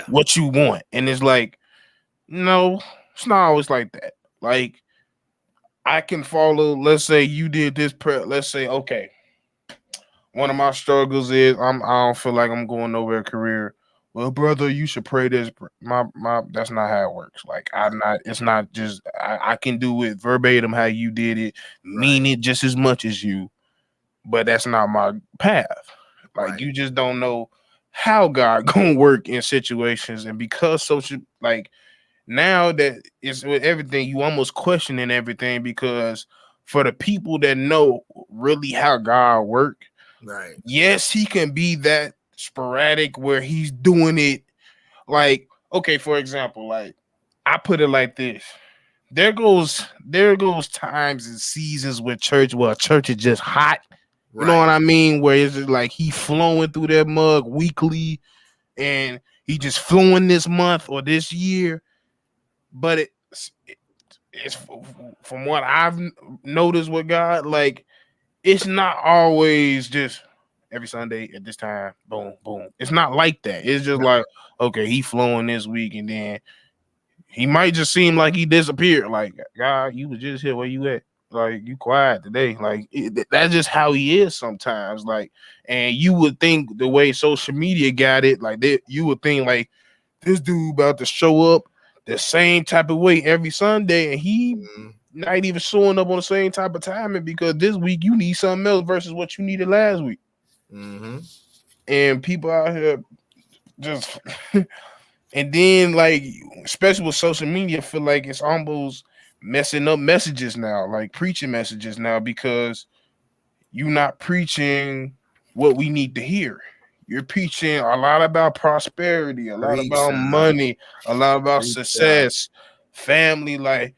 what you want. And it's like, no, it's not always like that. Like, I can follow, let's say you did this let's say, okay, one of my struggles is I don't feel like I'm going nowhere career. Well, brother, you should pray this. My that's not how it works. Like, it's not just I can do it verbatim how you did it, mean it just as much as you, but that's not my path. Like, you just don't know how God gonna work in situations. And because social, like, now that it's with everything, you almost questioning everything, because for the people that know really how God work, yes, he can be that sporadic where he's doing it. Like, okay, for example, like, I put it like this. There goes times and seasons where church is just hot. You know what I mean? Where it's just like he flowing through that mug weekly, and he just flowing this month or this year. But it's from what I've noticed with God, like, it's not always just every Sunday at this time. Boom, boom. It's not like that. It's just like, okay, he flowing this week, and then he might just seem like he disappeared. Like, God, you was just here. Where you at? Like, you quiet today. Like, that's just how he is sometimes. Like, and you would think the way social media got it, like, you would think like this dude about to show up the same type of way every Sunday, and he not even showing up on the same type of timing because this week you need something else versus what you needed last week. And people out here just and then, like, especially with social media, I feel like it's almost messing up messages now, like preaching messages now, because you're not preaching what we need to hear. You're preaching a lot about prosperity, a lot about money, a lot about success, family. Like,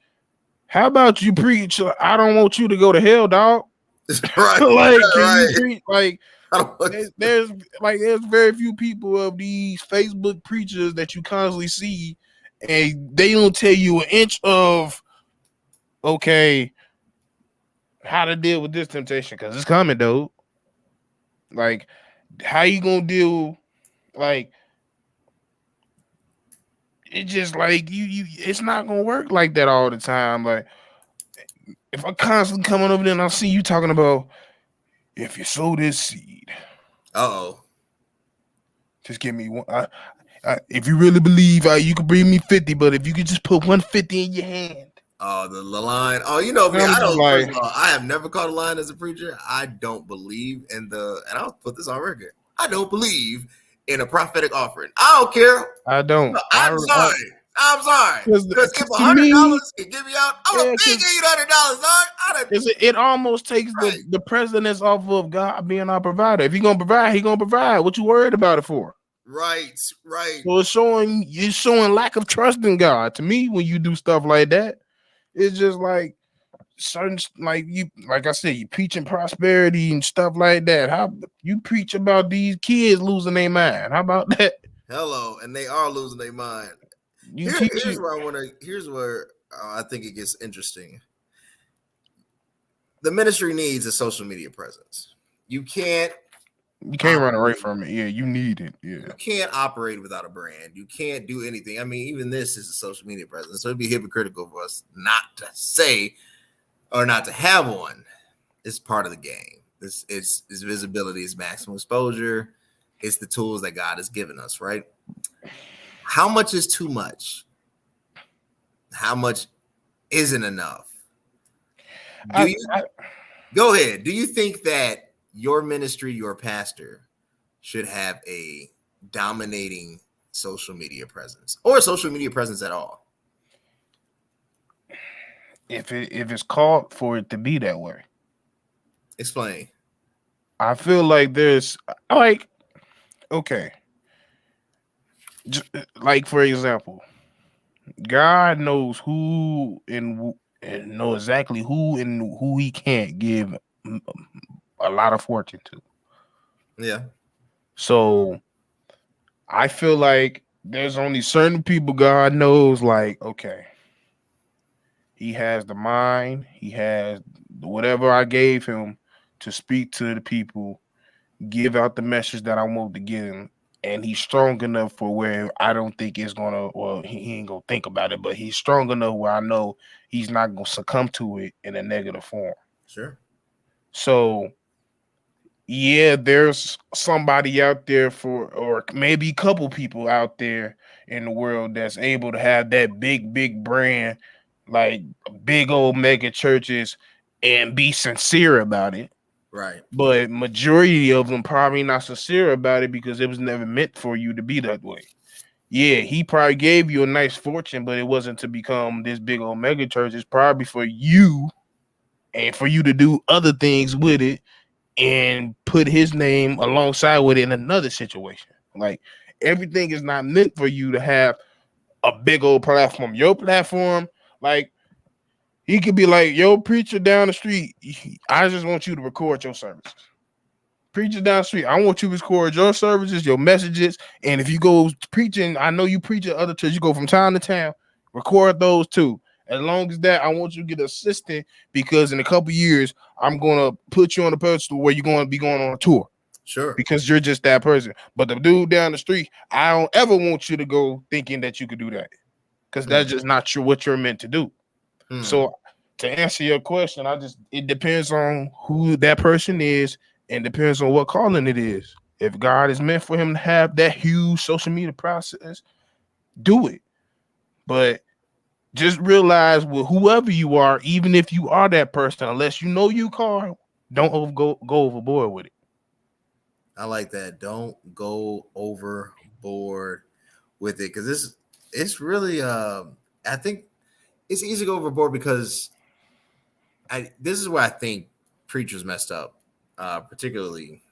how about you preach? I don't want you to go to hell, dog. Right. Like, can you preach? Like, there's very few people of these Facebook preachers that you constantly see, and they don't tell you an inch of okay how to deal with this temptation because it's coming, dude. Like, how you gonna deal? Like, it's just like you. It's not gonna work like that all the time. Like, if I'm constantly coming over there and I see you talking about if you sow this seed, just give me one. If you really believe, you could bring me 50, but if you could just put 150 in your hand. Oh, the line. Oh, you know me. I don't. First of all, I have never caught a line as a preacher. I don't believe in and I'll put this on record. I don't believe in a prophetic offering. I don't care. I don't. No, I'm sorry. Because if $100 can give me out, I'm gonna give you $100, dog. It almost takes the precedence off of God being our provider. If He's gonna provide, He's gonna provide. What you worried about it for? Right. So it's showing lack of trust in God to me when you do stuff like that. It's just like certain, like I said, you preaching prosperity and stuff like that. How you preach about these kids losing their mind? How about that? Hello, and they are losing their mind. Here's where I think it gets interesting. The ministry needs a social media presence. You can't run away from it. Yeah, you need it. Yeah, you can't operate without a brand. You can't do anything. I mean, even this is a social media presence, so it'd be hypocritical for us not to say or not to have one. It's part of the game. It's visibility, it's maximum exposure. It's the tools that God has given us, right? How much is too much? How much isn't enough? Go ahead. Do you think that your ministry, your pastor, should have a dominating social media presence or social media presence at all? If it's called for it to be that way. Explain. I feel like there's like, okay. Like, for example, God knows who and know exactly who and who He can't give a lot of fortune to. Yeah. So I feel like there's only certain people God knows, like, okay, He has the mind, He has whatever I gave Him to speak to the people, give out the message that I want to give Him. And He's strong enough for where I don't think it's gonna, well, he ain't gonna think about it, but He's strong enough where I know He's not gonna succumb to it in a negative form. Sure. So yeah, there's somebody out there or maybe a couple people out there in the world that's able to have that big brand, like big old mega churches, and be sincere about it. Right. But majority of them probably not sincere about it because it was never meant for you to be that way. Yeah, He probably gave you a nice fortune, but it wasn't to become this big old mega church. It's probably for you and for you to do other things with it and put His name alongside with it in another situation. Like, everything is not meant for you to have a big old platform. Your platform, like, He could be like, yo, preacher down the street, I just want you to record your services. Preacher down the street, I want you to record your services, your messages. And if you go preaching, I know you preach at other churches, you go from town to town, record those too. As long as that, I want you to get an assistant because in a couple years, I'm going to put you on a pedestal where you're going to be going on a tour. Sure. because you're just that person. But the dude down the street, I don't ever want you to go thinking that you could do that, because that's just not what you're meant to do. So to answer your question, it depends on who that person is and depends on what calling it is. If God is meant for him to have that huge social media process, do it. But just realize with whoever you are, even if you are that person, unless you know you call, don't go overboard with it. I like that. Don't go overboard with it, because it's really I think it's easy to go overboard because this is where I think preachers messed up, particularly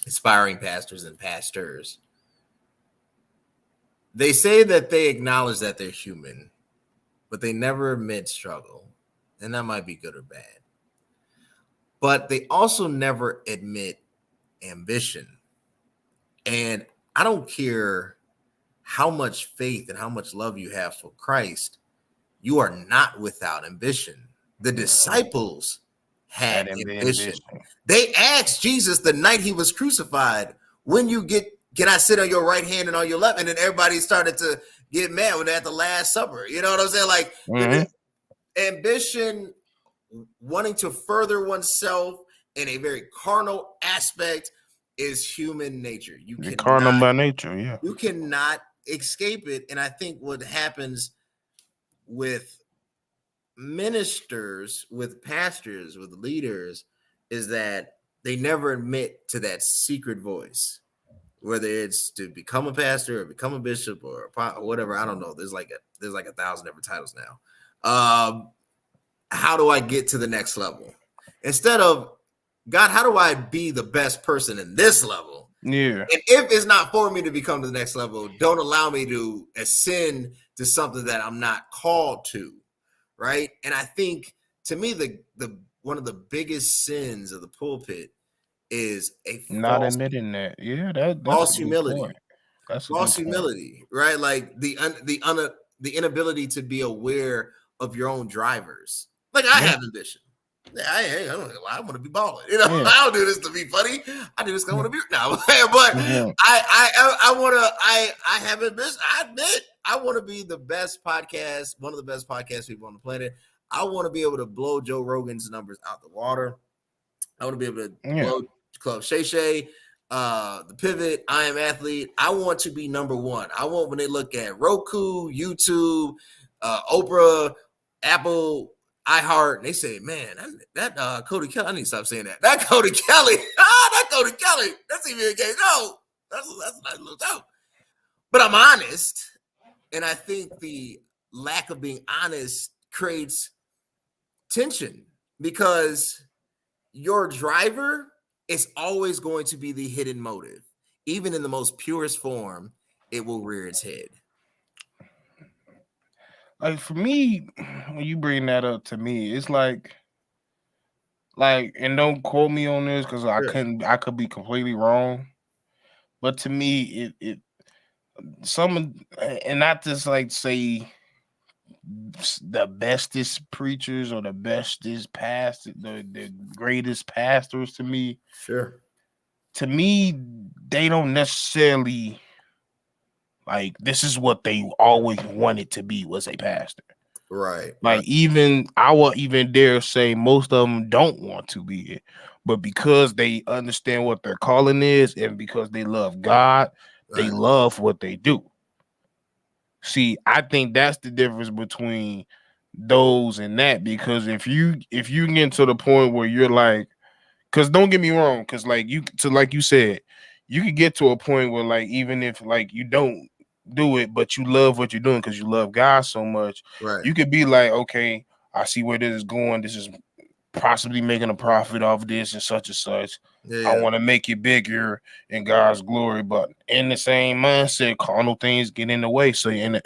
aspiring pastors and pastors. They say that they acknowledge that they're human, but they never admit struggle, and that might be good or bad. But they also never admit ambition. And I don't care how much faith and how much love you have for Christ, you are not without ambition. The disciples had ambition. They asked Jesus the night he was crucified, can I sit on your right hand and on your left? And then everybody started to get mad when they're at the Last Supper. You know what I'm saying? Like the ambition, wanting to further oneself in a very carnal aspect, is human nature. Carnal by nature, yeah. You cannot escape it. And I think what happens with ministers, with pastors, with leaders, is that they never admit to that secret voice, whether it's to become a pastor or become a bishop or whatever. I don't know. There's like 1,000 different titles now. How do I get to the next level? Instead of, God, how do I be the best person in this level? Yeah. And if it's not for me to become to the next level, don't allow me to ascend to something that I'm not called to. Right. And I think, to me, the one of the biggest sins of the pulpit is not admitting that. Yeah, that's false humility. That's false humility, right? Like the inability to be aware of your own drivers. Like, I have ambition. I don't know. I want to be balling. You know, I don't do this to be funny. I do this because I want to be now. But I want to. I have ambition. I admit I want to be the best podcast, one of the best podcast people on the planet. I want to be able to blow Joe Rogan's numbers out the water. I want to be able to blow Club Shay Shay, the Pivot, I Am Athlete. I want to be number one. I want, when they look at Roku, YouTube, Oprah, Apple, iHeart, and they say, man, that Cody Kelly, I need to stop saying that. That Cody Kelly, that Cody Kelly, that's even a game. No, that's a nice little joke. But I'm honest, and I think the lack of being honest creates tension, because your driver is always going to be the hidden motive. Even in the most purest form, it will rear its head. Like, for me, when you bring that up to me, it's like, and don't quote me on this because I could be completely wrong. But to me, it and not just like say the bestest preachers or the bestest pastors, the greatest pastors to me. Sure. To me, they don't necessarily, like, this is what they always wanted to be, was a pastor. Right. Like, I will even dare say most of them don't want to be it. But because they understand what their calling is and because they love God, they love what they do. See, I think that's the difference between those and that, because if you get to the point where you're like, because don't get me wrong, because like you said, you could get to a point where, like, even if like you don't do it, but you love what you're doing because you love God so much, you could be like, okay, I see where this is going. This is possibly making a profit off this and such and such. I want to make it bigger in God's glory, but in the same mindset, carnal things get in the way. So in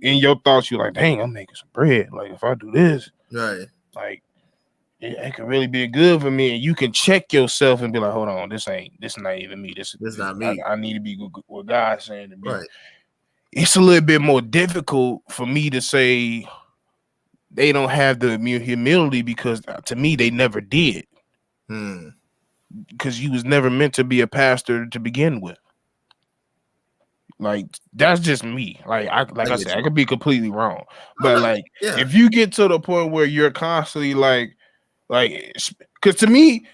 your thoughts, you're like, dang, I'm making some bread. Like, if I do this, like, it could really be good for me. And you can check yourself and be like, hold on, this not even me. This not me. I need to be what God's saying to me. It's a little bit more difficult for me to say they don't have the humility, because to me, they never did. because you was never meant to be a pastor to begin with. Like that's just me. Like I said, I could be completely wrong, but like if you get to the point where you're constantly like, because to me,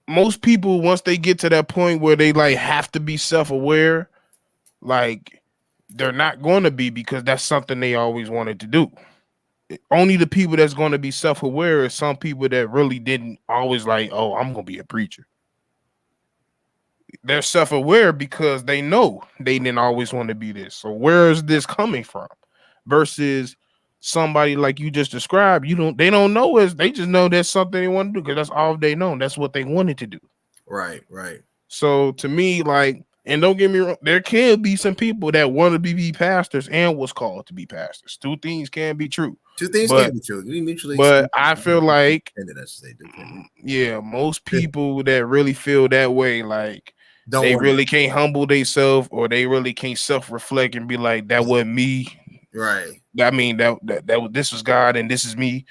most people once they get to that point where they like have to be self-aware, like they're not going to be because that's something they always wanted to do. Only the people that's going to be self-aware is some people that really didn't always like, oh, I'm going to be a preacher. They're self-aware because they know they didn't always want to be this. So where is this coming from? Versus somebody like you just described, they don't know is they just know that's something they want to do because that's all they know. That's what they wanted to do. Right. So to me, like, and don't get me wrong, there can be some people that want to be pastors and was called to be pastors. Two things can be true. Two things can be true. We mutually but I feel like, most people that really feel that way, like, they really can't humble themselves, or they really can't self-reflect and be like, that wasn't me. Right. I mean, that this was God and this is me.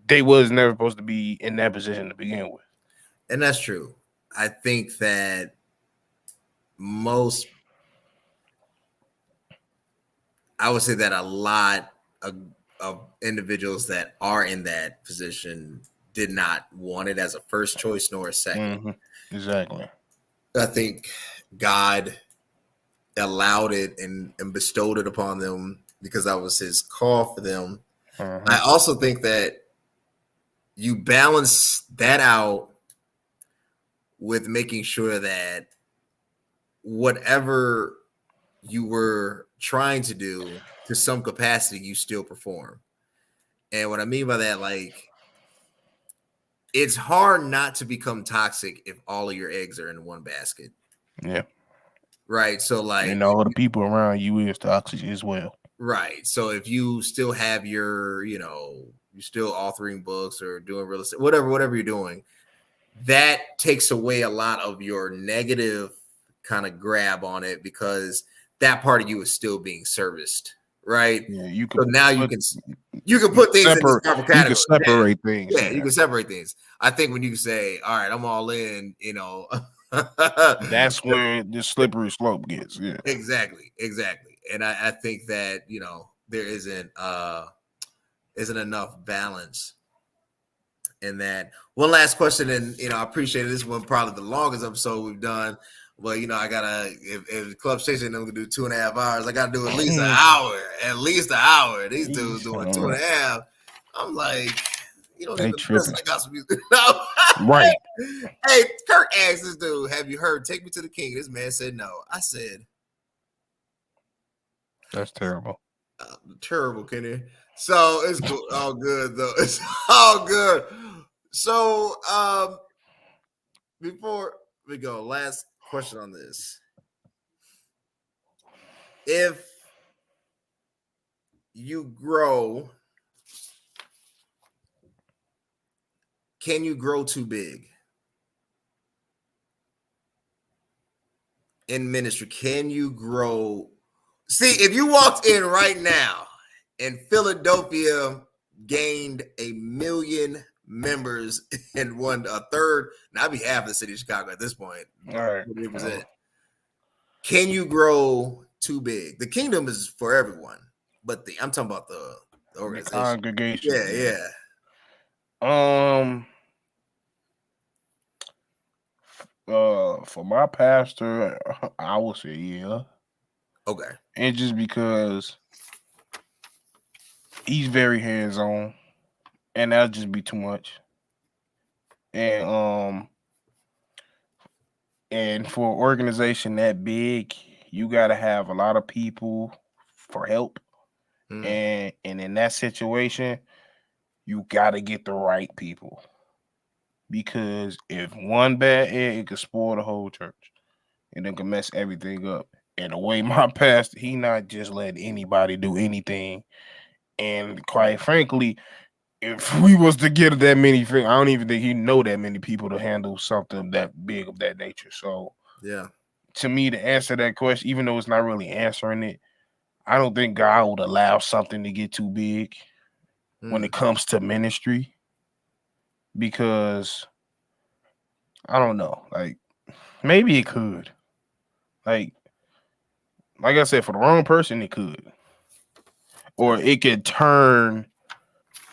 They was never supposed to be in that position to begin with. And that's true. I think that I would say that a lot of individuals that are in that position did not want it as a first choice nor a second. Mm-hmm. Exactly. I think God allowed it and bestowed it upon them because that was his call for them. Mm-hmm. I also think that you balance that out with making sure that whatever you were trying to do to some capacity, you still perform. And what I mean by that, like, it's hard not to become toxic if all of your eggs are in one basket. Yeah. Right. So like, and all the people around you is toxic as well. Right. So if you still have your, you're still authoring books or doing real estate, whatever you're doing, that takes away a lot of your negative kind of grab on it because that part of you is still being serviced. Right. Yeah. You can. So now you can put things in this proper category. You can separate things. Yeah, you can separate things. I think when you say, all right, I'm all in, that's where the slippery slope gets. Yeah. Exactly. And I think that, there isn't enough balance in that. One last question, and I appreciate it. This one probably the longest episode we've done. Well, I gotta if the club station I'm gonna do 2.5 hours, I gotta do at least an hour. At least an hour. These dudes doing 2.5. I'm like, you don't even listen. I got some music. Right. Hey, Kirk asked this dude, have you heard Take Me to the King? This man said no. I said, that's terrible. Terrible, Kenny. So it's all good though. It's all good. So before we go, last question on this. If you grow, can you grow too big in ministry? Can you grow? See, if you walked in right now and Philadelphia gained 1 million members and won a third, now I'd be half the city of Chicago at this point. All right. Can you grow too big? The kingdom is for everyone, but I'm talking about the organization. The congregation. Yeah. For my pastor, I would say yeah. Okay. And just because he's very hands-on, and that'll just be too much. And for an organization that big, you gotta have a lot of people for help. And in that situation, you gotta get the right people. Because if one bad egg, it could spoil the whole church. And it can mess everything up. And the way my pastor, he not just letting anybody do anything. And quite frankly, if we was to get that many, I don't even think he know that many people to handle something that big of that nature. So yeah, to me, to answer that question, even though it's not really answering it, I don't think God would allow something to get too big when it comes to ministry. Because I don't know. Like maybe it could. Like I said, for the wrong person, it could, or it could turn.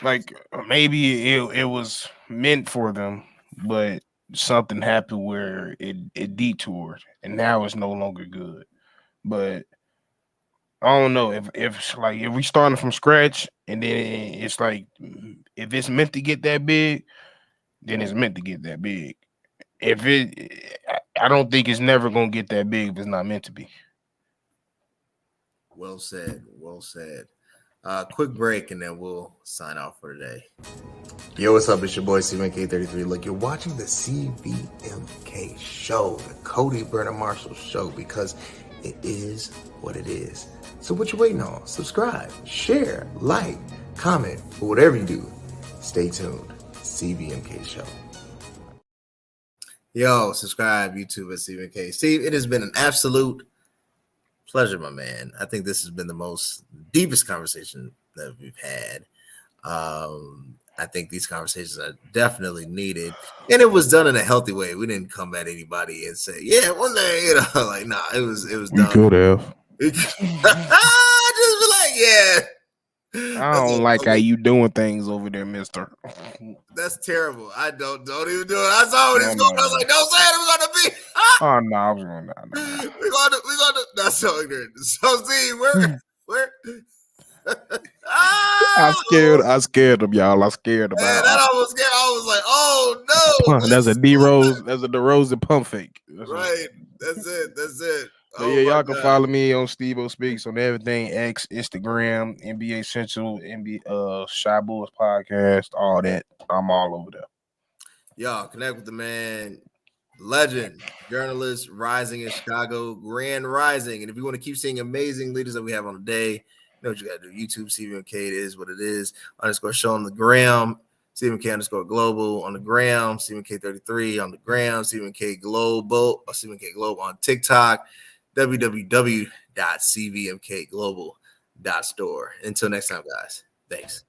Like maybe it was meant for them, but something happened where it detoured, and now it's no longer good. But I don't know if we starting from scratch, and then it's like if it's meant to get that big, then it's meant to get that big. If I don't think it's never gonna get that big if it's not meant to be. Well said. Well said. Quick break and then we'll sign off for today. Yo, what's up? It's your boy CVMK33. Look, you're watching the CVMK show, the Cody Bernard Marshall show, because it is what it is. So what you waiting on? Subscribe, share, like, comment, or whatever you do. Stay tuned. CVMK show. Yo, subscribe, YouTube at CVMK. Steve, it has been an absolute pleasure, my man. I think this has been the deepest conversation that we've had. I think these conversations are definitely needed, and it was done in a healthy way. We didn't come at anybody and say, "Yeah, one day," like, nah. It was We done. could have. Just be like, yeah. I don't like how you doing things over there, Mister. That's terrible. I don't even do it. I saw what he's going. I was like, don't say it. We're gonna be. Oh no, I was going. We're gonna. That's so ignorant. So see, where. I scared them, y'all. I scared them. Man, that almost scared. I was like, oh no. That's a D-Rose. That's a DeRozan pump fake. Right. That's it. But yeah, y'all can follow me on Steve-O Speaks on everything, X, Instagram, NBA Central, NBA Shy Bulls podcast, all that. I'm all over there. Y'all connect with the man, legend, journalist, rising in Chicago, Grand Rising. And if you want to keep seeing amazing leaders that we have on the day, you know what you got to do. YouTube, CVMK, it is what it is. _ show on the gram, CVMK _ global on the gram, CVMK33 on the gram, CVMK global, or CVMK global on TikTok, www.cvmkglobal.store. Until next time, guys. Thanks.